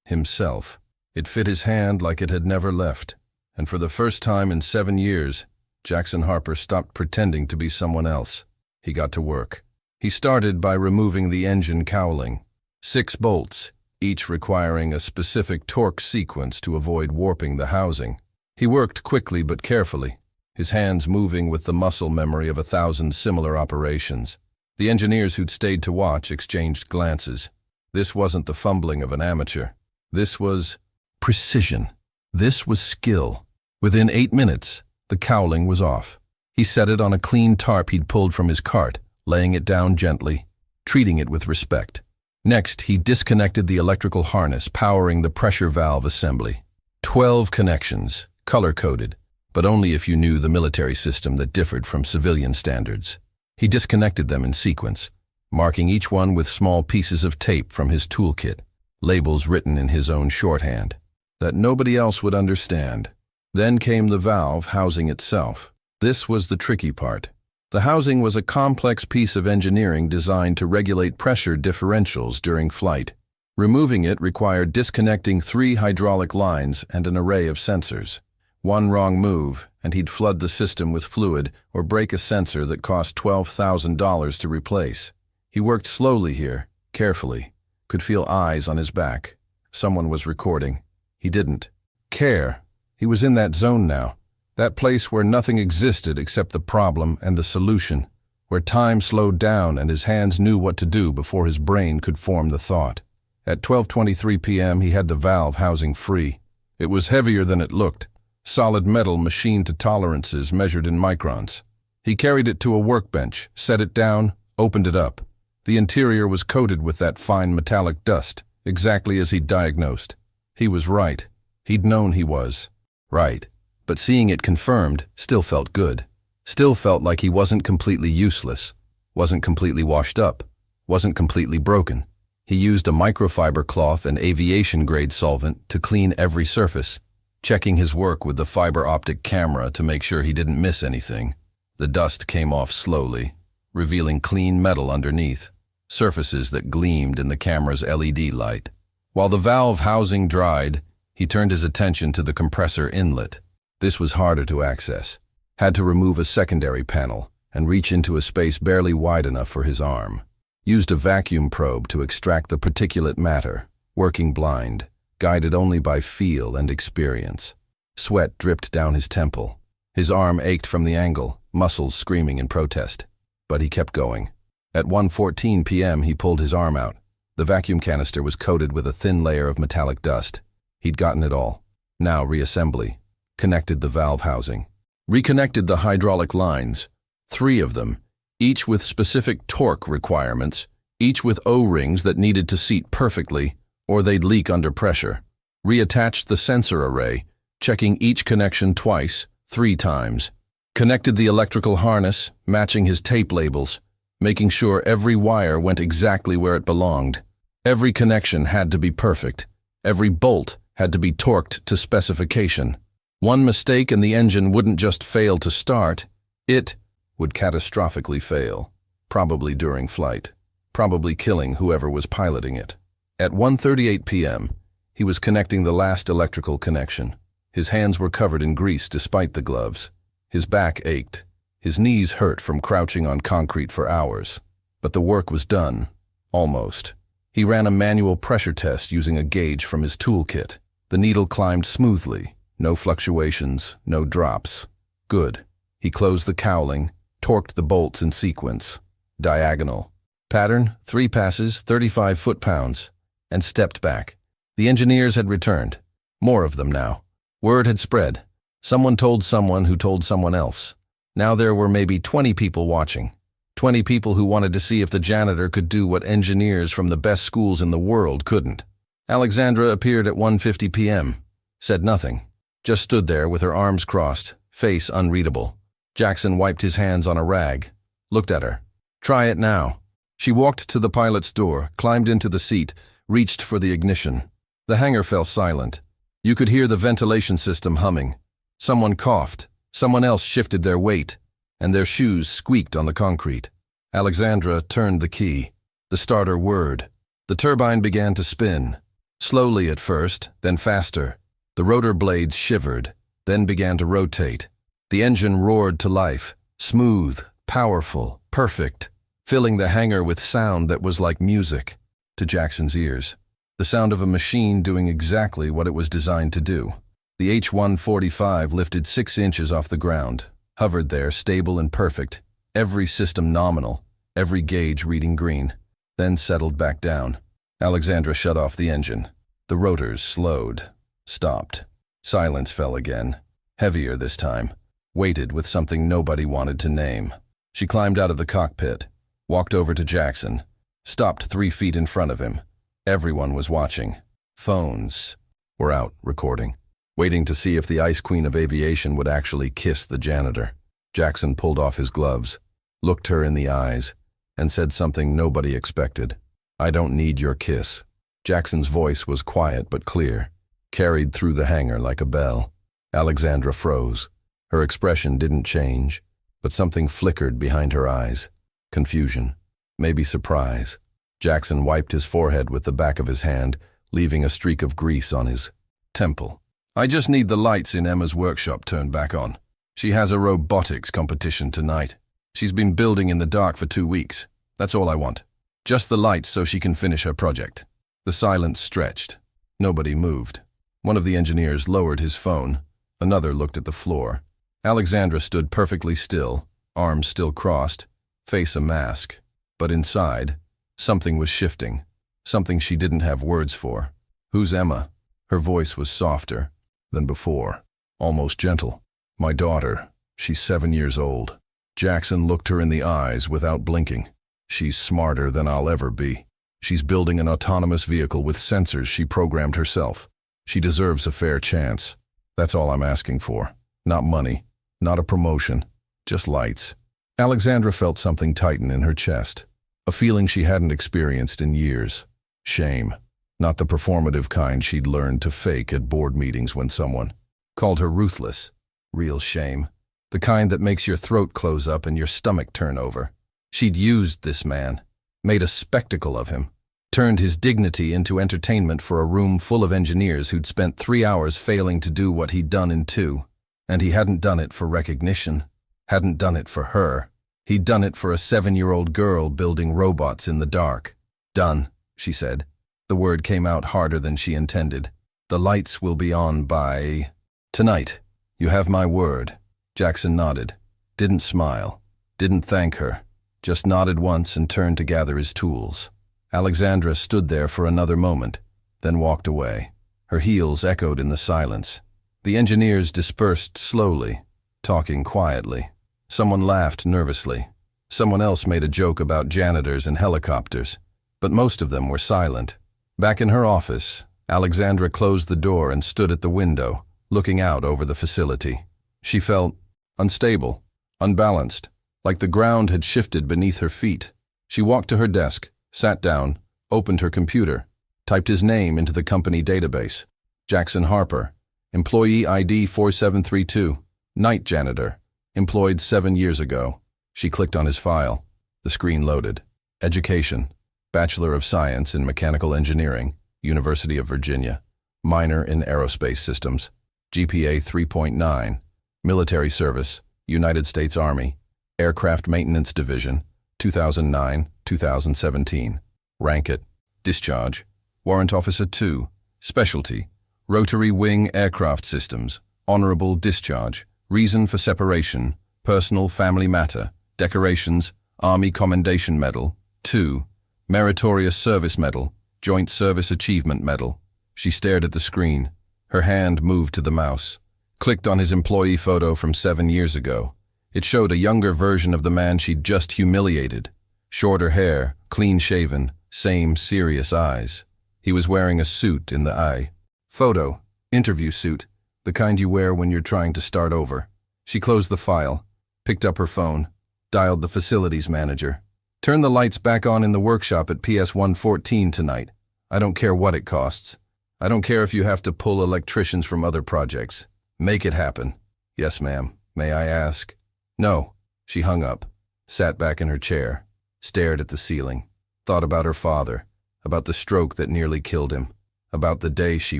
himself. It fit his hand like it had never left, and for the first time in 7 years, Jackson Harper stopped pretending to be someone else. He got to work. He started by removing the engine cowling. 6 bolts, each requiring a specific torque sequence to avoid warping the housing. He worked quickly but carefully, his hands moving with the muscle memory of 1,000 similar operations. The engineers who'd stayed to watch exchanged glances. This wasn't the fumbling of an amateur. This was precision. This was skill. Within 8 minutes, the cowling was off. He set it on a clean tarp he'd pulled from his cart, laying it down gently, treating it with respect. Next, he disconnected the electrical harness powering the pressure valve assembly. 12 connections, color-coded, but only if you knew the military system that differed from civilian standards. He disconnected them in sequence, marking each one with small pieces of tape from his toolkit, labels written in his own shorthand, that nobody else would understand. Then came the valve housing itself. This was the tricky part. The housing was a complex piece of engineering designed to regulate pressure differentials during flight. Removing it required disconnecting 3 hydraulic lines and an array of sensors. One wrong move, and he'd flood the system with fluid or break a sensor that cost $12,000 to replace. He worked slowly here, carefully, could feel eyes on his back. Someone was recording. He didn't care. He was in that zone now. That place where nothing existed except the problem and the solution, where time slowed down and his hands knew what to do before his brain could form the thought. At 12:23 p.m. he had the valve housing free. It was heavier than it looked, solid metal machined to tolerances measured in microns. He carried it to a workbench, set it down, opened it up. The interior was coated with that fine metallic dust, exactly as he'd diagnosed. He was right. He'd known he was right. But seeing it confirmed still felt good. Still felt like he wasn't completely useless, wasn't completely washed up, wasn't completely broken. He used a microfiber cloth and aviation-grade solvent to clean every surface, checking his work with the fiber optic camera to make sure he didn't miss anything. The dust came off slowly, revealing clean metal underneath, surfaces that gleamed in the camera's LED light. While the valve housing dried, he turned his attention to the compressor inlet. This was harder to access. Had to remove a secondary panel and reach into a space barely wide enough for his arm. Used a vacuum probe to extract the particulate matter, working blind, guided only by feel and experience. Sweat dripped down his temple. His arm ached from the angle, muscles screaming in protest. But he kept going. At 1:14 p.m. he pulled his arm out. The vacuum canister was coated with a thin layer of metallic dust. He'd gotten it all. Now reassembly. Connected the valve housing. Reconnected the hydraulic lines, 3 of them, each with specific torque requirements, each with O-rings that needed to seat perfectly, or they'd leak under pressure. Reattached the sensor array, checking each connection twice, 3 times. Connected the electrical harness, matching his tape labels, making sure every wire went exactly where it belonged. Every connection had to be perfect. Every bolt had to be torqued to specification. One mistake and the engine wouldn't just fail to start, it would catastrophically fail, probably during flight, probably killing whoever was piloting it. At 1:38 p.m., he was connecting the last electrical connection. His hands were covered in grease despite the gloves. His back ached. His knees hurt from crouching on concrete for hours. But the work was done. Almost. He ran a manual pressure test using a gauge from his toolkit. The needle climbed smoothly. No fluctuations, no drops. Good. He closed the cowling, torqued the bolts in sequence. Diagonal. Pattern, 3 passes, 35 foot-pounds, and stepped back. The engineers had returned. More of them now. Word had spread. Someone told someone who told someone else. Now there were maybe 20 people watching. 20 people who wanted to see if the janitor could do what engineers from the best schools in the world couldn't. Alexandra appeared at 1:50 p.m. Said nothing. Just stood there with her arms crossed, face unreadable. Jackson wiped his hands on a rag, looked at her. Try it now. She walked to the pilot's door, climbed into the seat, reached for the ignition. The hangar fell silent. You could hear the ventilation system humming. Someone coughed, someone else shifted their weight, and their shoes squeaked on the concrete. Alexandra turned the key. The starter whirred. The turbine began to spin. Slowly at first, then faster. The rotor blades shivered, then began to rotate. The engine roared to life, smooth, powerful, perfect, filling the hangar with sound that was like music to Jackson's ears. The sound of a machine doing exactly what it was designed to do. The H-145 lifted 6 inches off the ground, hovered there stable and perfect, every system nominal, every gauge reading green, then settled back down. Alexandra shut off the engine. The rotors slowed, stopped. Silence fell again, heavier this time, weighted with something nobody wanted to name. She climbed out of the cockpit, walked over to Jackson, stopped 3 feet in front of him. Everyone was watching. Phones were out recording, waiting to see if the Ice Queen of Aviation would actually kiss the janitor. Jackson pulled off his gloves, looked her in the eyes, and said something nobody expected. "I don't need your kiss." Jackson's voice was quiet but clear, carried through the hangar like a bell. Alexandra froze. Her expression didn't change, but something flickered behind her eyes. Confusion, maybe surprise. Jackson wiped his forehead with the back of his hand, leaving a streak of grease on his temple. "I just need the lights in Emma's workshop turned back on. She has a robotics competition tonight. She's been building in the dark for 2 weeks. That's all I want. Just the lights so she can finish her project." The silence stretched. Nobody moved. One of the engineers lowered his phone. Another looked at the floor. Alexandra stood perfectly still, arms still crossed, face a mask. But inside, something was shifting, something she didn't have words for. "Who's Emma?" Her voice was softer than before, almost gentle. "My daughter. She's 7 years old." Jackson looked her in the eyes without blinking. "She's smarter than I'll ever be. She's building an autonomous vehicle with sensors she programmed herself. She deserves a fair chance. That's all I'm asking for. Not money, not a promotion, just lights." Alexandra felt something tighten in her chest. A feeling she hadn't experienced in years. Shame. Not the performative kind she'd learned to fake at board meetings when someone called her ruthless. Real shame. The kind that makes your throat close up and your stomach turn over. She'd used this man, made a spectacle of him, turned his dignity into entertainment for a room full of engineers who'd spent 3 hours failing to do what he'd done in 2. And he hadn't done it for recognition, hadn't done it for her. He'd done it for a 7-year-old girl building robots in the dark. "Done," she said. The word came out harder than she intended. "The lights will be on by tonight. You have my word." Jackson nodded, didn't smile, didn't thank her, just nodded once and turned to gather his tools. Alexandra stood there for another moment, then walked away. Her heels echoed in the silence. The engineers dispersed slowly, talking quietly. Someone laughed nervously. Someone else made a joke about janitors and helicopters, but most of them were silent. Back in her office, Alexandra closed the door and stood at the window, looking out over the facility. She felt unstable, unbalanced, like the ground had shifted beneath her feet. She walked to her desk, sat down, opened her computer, typed his name into the company database. Jackson Harper, employee ID 4732, night janitor. Employed 7 years ago. She clicked on his file. The screen loaded. Education. Bachelor of Science in Mechanical Engineering, University of Virginia. Minor in Aerospace Systems. GPA 3.9. Military service, United States Army. Aircraft Maintenance Division, 2009-2017. Rank it. Discharge. Warrant Officer 2. Specialty. Rotary Wing Aircraft Systems. Honorable discharge. Reason for separation, personal family matter, decorations, Army Commendation Medal, 2, Meritorious Service Medal, Joint Service Achievement Medal. She stared at the screen. Her hand moved to the mouse, clicked on his employee photo from 7 years ago. It showed a younger version of the man she'd just humiliated. Shorter hair, clean-shaven, same serious eyes. He was wearing a suit in the eye. Photo, interview suit. The kind you wear when you're trying to start over. She closed the file, picked up her phone, dialed the facilities manager. Turn the lights back on in the workshop at PS 114 tonight. I don't care what it costs. I don't care if you have to pull electricians from other projects. Make it happen. Yes, ma'am. May I ask? No. She hung up, sat back in her chair, stared at the ceiling, thought about her father, about the stroke that nearly killed him, about the day she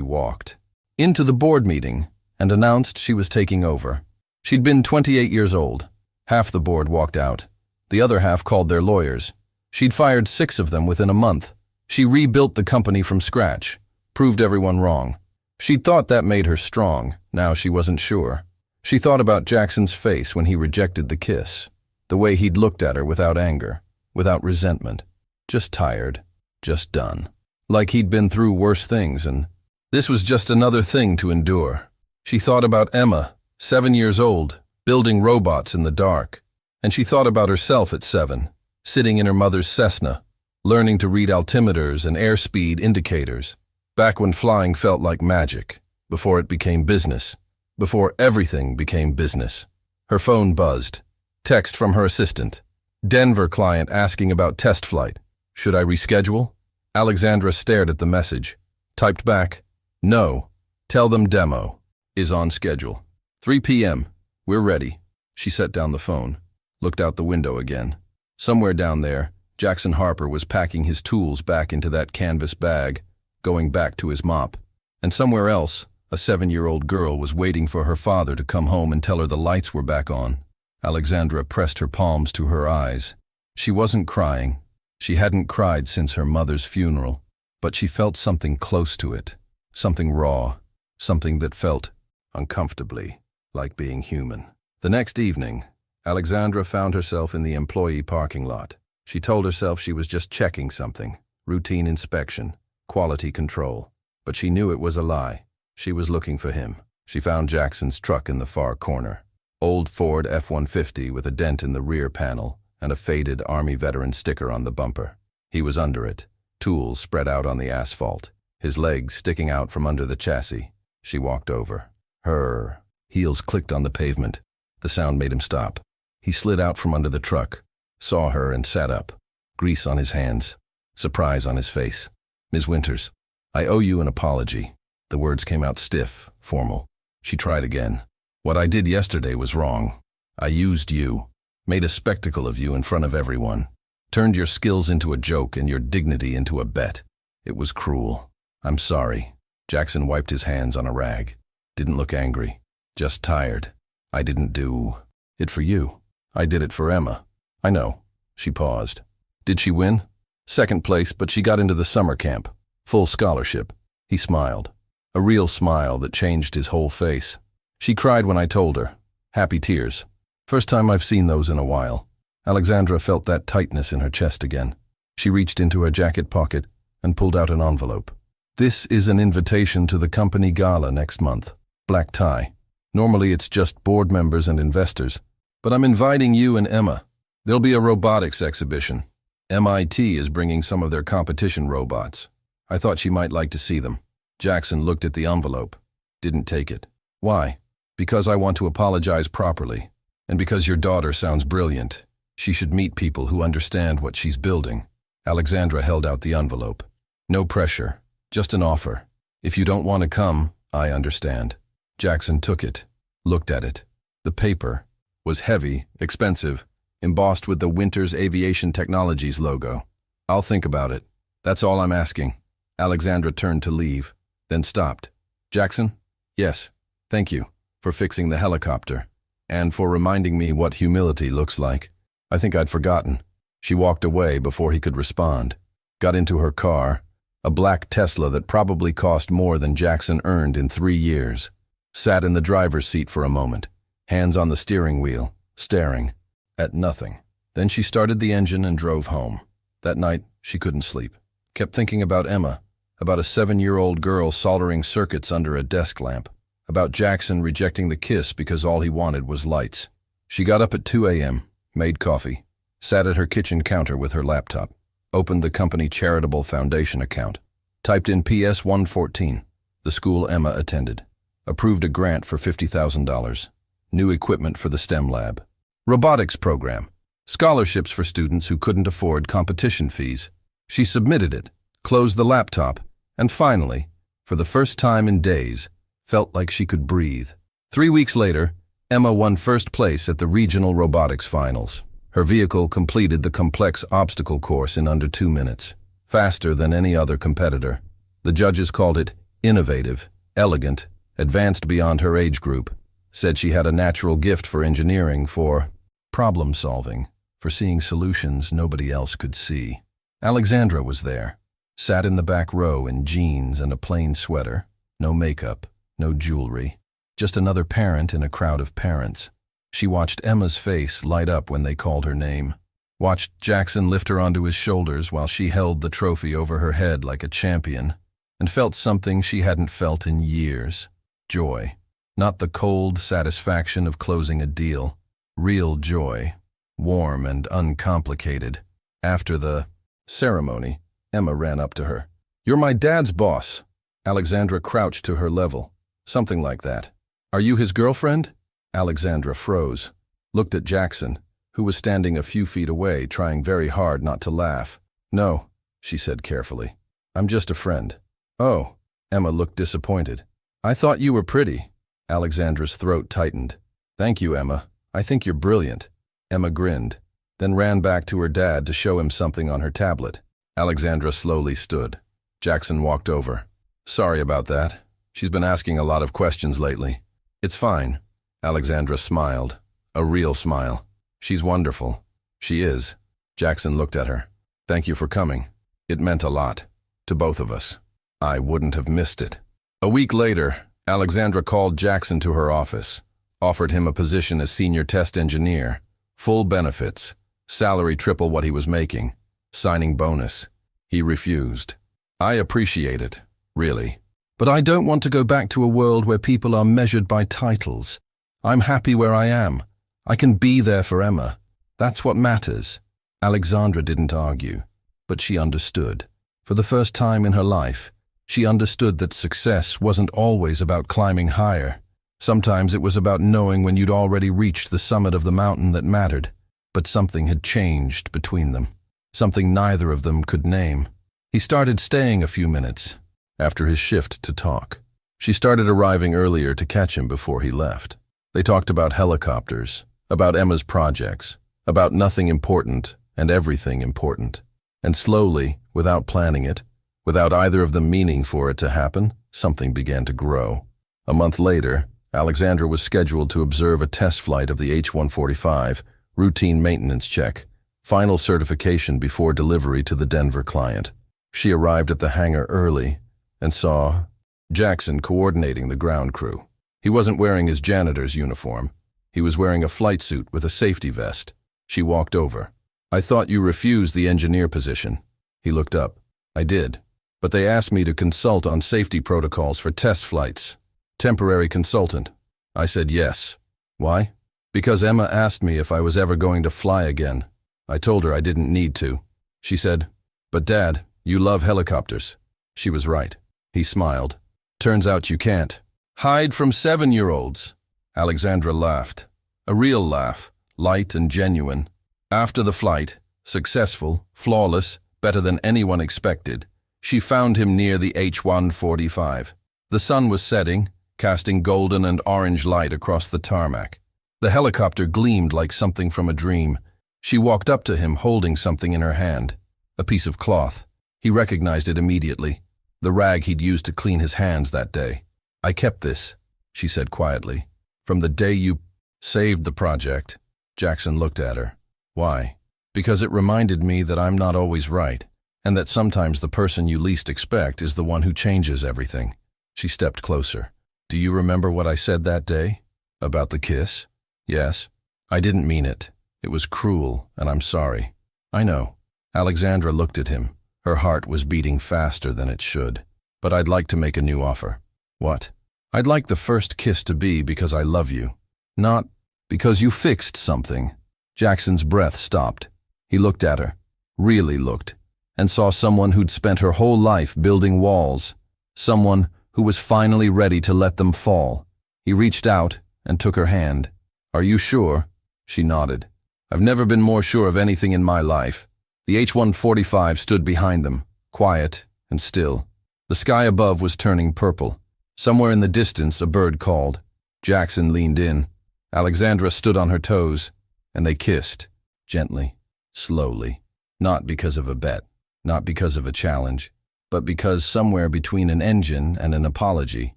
walked into the board meeting and announced she was taking over. She'd been 28 years old. Half the board walked out. The other half called their lawyers. She'd fired 6 of them within a month. She rebuilt the company from scratch, proved everyone wrong. She'd thought that made her strong. Now she wasn't sure. She thought about Jackson's face when he rejected the kiss, the way he'd looked at her without anger, without resentment, just tired, just done. Like he'd been through worse things, and this was just another thing to endure. She thought about Emma, 7 years old, building robots in the dark. And she thought about herself at 7, sitting in her mother's Cessna, learning to read altimeters and airspeed indicators, back when flying felt like magic, before it became business, before everything became business. Her phone buzzed. Text from her assistant. Denver client asking about test flight. Should I reschedule? Alexandra stared at the message. Typed back, no. Tell them demo is on schedule. 3 p.m. We're ready. She set down the phone, looked out the window again. Somewhere down there, Jackson Harper was packing his tools back into that canvas bag, going back to his mop. And somewhere else, a 7-year-old girl was waiting for her father to come home and tell her the lights were back on. Alexandra pressed her palms to her eyes. She wasn't crying. She hadn't cried since her mother's funeral, but she felt something close to it, something raw, something that felt uncomfortably like being human. The next evening, Alexandra found herself in the employee parking lot. She told herself she was just checking something, routine inspection, quality control. But she knew it was a lie. She was looking for him. She found Jackson's truck in the far corner. Old Ford F-150 with a dent in the rear panel and a faded Army veteran sticker on the bumper. He was under it, tools spread out on the asphalt, his legs sticking out from under the chassis. She walked over. Her heels clicked on the pavement. The sound made him stop. He slid out from under the truck, saw her and sat up, grease on his hands, surprise on his face. Ms. Winters, I owe you an apology. The words came out stiff, formal. She tried again. What I did yesterday was wrong. I used you, made a spectacle of you in front of everyone, turned your skills into a joke and your dignity into a bet. It was cruel. I'm sorry. Jackson wiped his hands on a rag. Didn't look angry, just tired. I didn't do it for you. I did it for Emma. I know. She paused. Did she win? 2nd place, but she got into the summer camp. Full scholarship. He smiled. A real smile that changed his whole face. She cried when I told her. Happy tears. First time I've seen those in a while. Alexandra felt that tightness in her chest again. She reached into her jacket pocket and pulled out an envelope. This is an invitation to the company gala next month. Black tie. Normally it's just board members and investors, but I'm inviting you and Emma. There'll be a robotics exhibition. MIT is bringing some of their competition robots. I thought she might like to see them. Jackson looked at the envelope. Didn't take it. Why? Because I want to apologize properly. And because your daughter sounds brilliant. She should meet people who understand what she's building. Alexandra held out the envelope. No pressure. Just an offer. If you don't want to come, I understand. Jackson took it, looked at it. The paper was heavy, expensive, embossed with the Winters Aviation Technologies logo. I'll think about it. That's all I'm asking. Alexandra turned to leave, then stopped. Jackson? Yes. Thank you for fixing the helicopter and for reminding me what humility looks like. I think I'd forgotten. She walked away before he could respond, got into her car, a black Tesla that probably cost more than Jackson earned in 3 years. Sat in the driver's seat for a moment, hands on the steering wheel, staring at nothing. Then she started the engine and drove home. That night, she couldn't sleep. Kept thinking about Emma, about a 7-year-old girl soldering circuits under a desk lamp, about Jackson rejecting the kiss because all he wanted was lights. She got up at 2 a.m., made coffee, sat at her kitchen counter with her laptop, opened the company charitable foundation account, typed in PS 114, the school Emma attended. Approved a grant for $50,000. New equipment for the STEM lab. Robotics program. Scholarships for students who couldn't afford competition fees. She submitted it, closed the laptop, and finally, for the first time in days, felt like she could breathe. 3 weeks later, Emma won first place at the regional robotics finals. Her vehicle completed the complex obstacle course in under 2 minutes, faster than any other competitor. The judges called it innovative, elegant, advanced beyond her age group, said she had a natural gift for engineering, for problem solving, for seeing solutions nobody else could see. Alexandra was there, sat in the back row in jeans and a plain sweater, no makeup, no jewelry, just another parent in a crowd of parents. She watched Emma's face light up when they called her name, watched Jackson lift her onto his shoulders while she held the trophy over her head like a champion, and felt something she hadn't felt in years. Joy. Not the cold satisfaction of closing a deal. Real joy. Warm and uncomplicated. After the ceremony, Emma ran up to her. "You're my dad's boss." Alexandra crouched to her level. Something like that. "Are you his girlfriend?" Alexandra froze, looked at Jackson, who was standing a few feet away, trying very hard not to laugh. "No," she said carefully. "I'm just a friend." "Oh," Emma looked disappointed. "I thought you were pretty." Alexandra's throat tightened. "Thank you, Emma. I think you're brilliant." Emma grinned, then ran back to her dad to show him something on her tablet. Alexandra slowly stood. Jackson walked over. "Sorry about that. She's been asking a lot of questions lately." "It's fine." Alexandra smiled. A real smile. "She's wonderful." "She is." Jackson looked at her. "Thank you for coming. It meant a lot. To both of us. I wouldn't have missed it." A week later, Alexandra called Jackson to her office, offered him a position as senior test engineer, full benefits, salary triple what he was making, signing bonus. He refused. "I appreciate it, really. But I don't want to go back to a world where people are measured by titles. I'm happy where I am. I can be there for Emma. That's what matters." Alexandra didn't argue, but she understood. For the first time in her life, she understood that success wasn't always about climbing higher. Sometimes it was about knowing when you'd already reached the summit of the mountain that mattered, but something had changed between them. Something neither of them could name. He started staying a few minutes after his shift to talk. She started arriving earlier to catch him before he left. They talked about helicopters, about Emma's projects, about nothing important and everything important. And slowly, without planning it, without either of them meaning for it to happen, something began to grow. A month later, Alexandra was scheduled to observe a test flight of the H-145, routine maintenance check, final certification before delivery to the Denver client. She arrived at the hangar early and saw Jackson coordinating the ground crew. He wasn't wearing his janitor's uniform. He was wearing a flight suit with a safety vest. She walked over. "I thought you refused the engineer position." He looked up. "I did. But they asked me to consult on safety protocols for test flights. Temporary consultant." I said yes. "Why?" "Because Emma asked me if I was ever going to fly again. I told her I didn't need to." She said, "But Dad, you love helicopters." She was right. He smiled. "Turns out you can't. Hide from 7-year-olds." Alexandra laughed. A real laugh, light and genuine. After the flight, successful, flawless, better than anyone expected, she found him near the H-145. The sun was setting, casting golden and orange light across the tarmac. The helicopter gleamed like something from a dream. She walked up to him holding something in her hand, a piece of cloth. He recognized it immediately, the rag he'd used to clean his hands that day. "I kept this," she said quietly, "from the day you saved the project." Jackson looked at her. "Why?" "Because it reminded me that I'm not always right, and that sometimes the person you least expect is the one who changes everything." She stepped closer. "Do you remember what I said that day? About the kiss?" "Yes. I didn't mean it. It was cruel, and I'm sorry." "I know." Alexandra looked at him. Her heart was beating faster than it should. "But I'd like to make a new offer." "What?" "I'd like the first kiss to be because I love you, not because you fixed something." Jackson's breath stopped. He looked at her, really looked, and saw someone who'd spent her whole life building walls, someone who was finally ready to let them fall. He reached out and took her hand. "Are you sure?" She nodded. I've never been more sure of anything in my life. The H-145 stood behind them, quiet and still. The sky above was turning purple. Somewhere in the distance, a bird called. Jackson leaned in. Alexandra stood on her toes, and they kissed, gently, slowly. Not because of a bet, not because of a challenge, but because somewhere between an engine and an apology,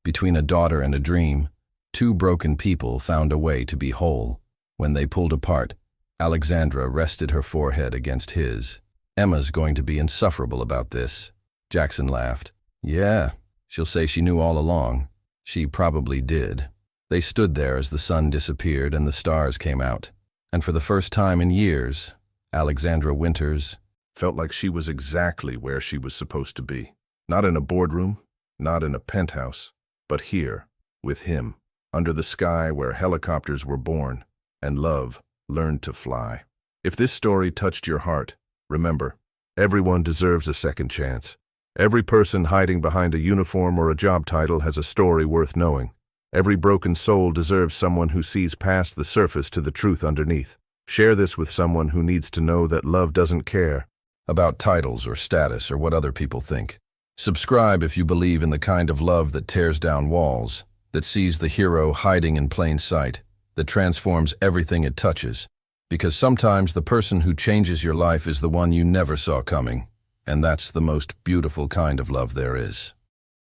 between a daughter and a dream, two broken people found a way to be whole. When they pulled apart, Alexandra rested her forehead against his. Emma's going to be insufferable about this. Jackson laughed. Yeah, she'll say she knew all along. She probably did. They stood there as the sun disappeared and the stars came out. And for the first time in years, Alexandra Winters felt like she was exactly where she was supposed to be. Not in a boardroom, not in a penthouse, but here, with him, under the sky where helicopters were born and love learned to fly. If this story touched your heart, remember, everyone deserves a second chance. Every person hiding behind a uniform or a job title has a story worth knowing. Every broken soul deserves someone who sees past the surface to the truth underneath. Share this with someone who needs to know that love doesn't care about titles or status or what other people think. Subscribe if you believe in the kind of love that tears down walls, that sees the hero hiding in plain sight, that transforms everything it touches. Because sometimes the person who changes your life is the one you never saw coming, and that's the most beautiful kind of love there is.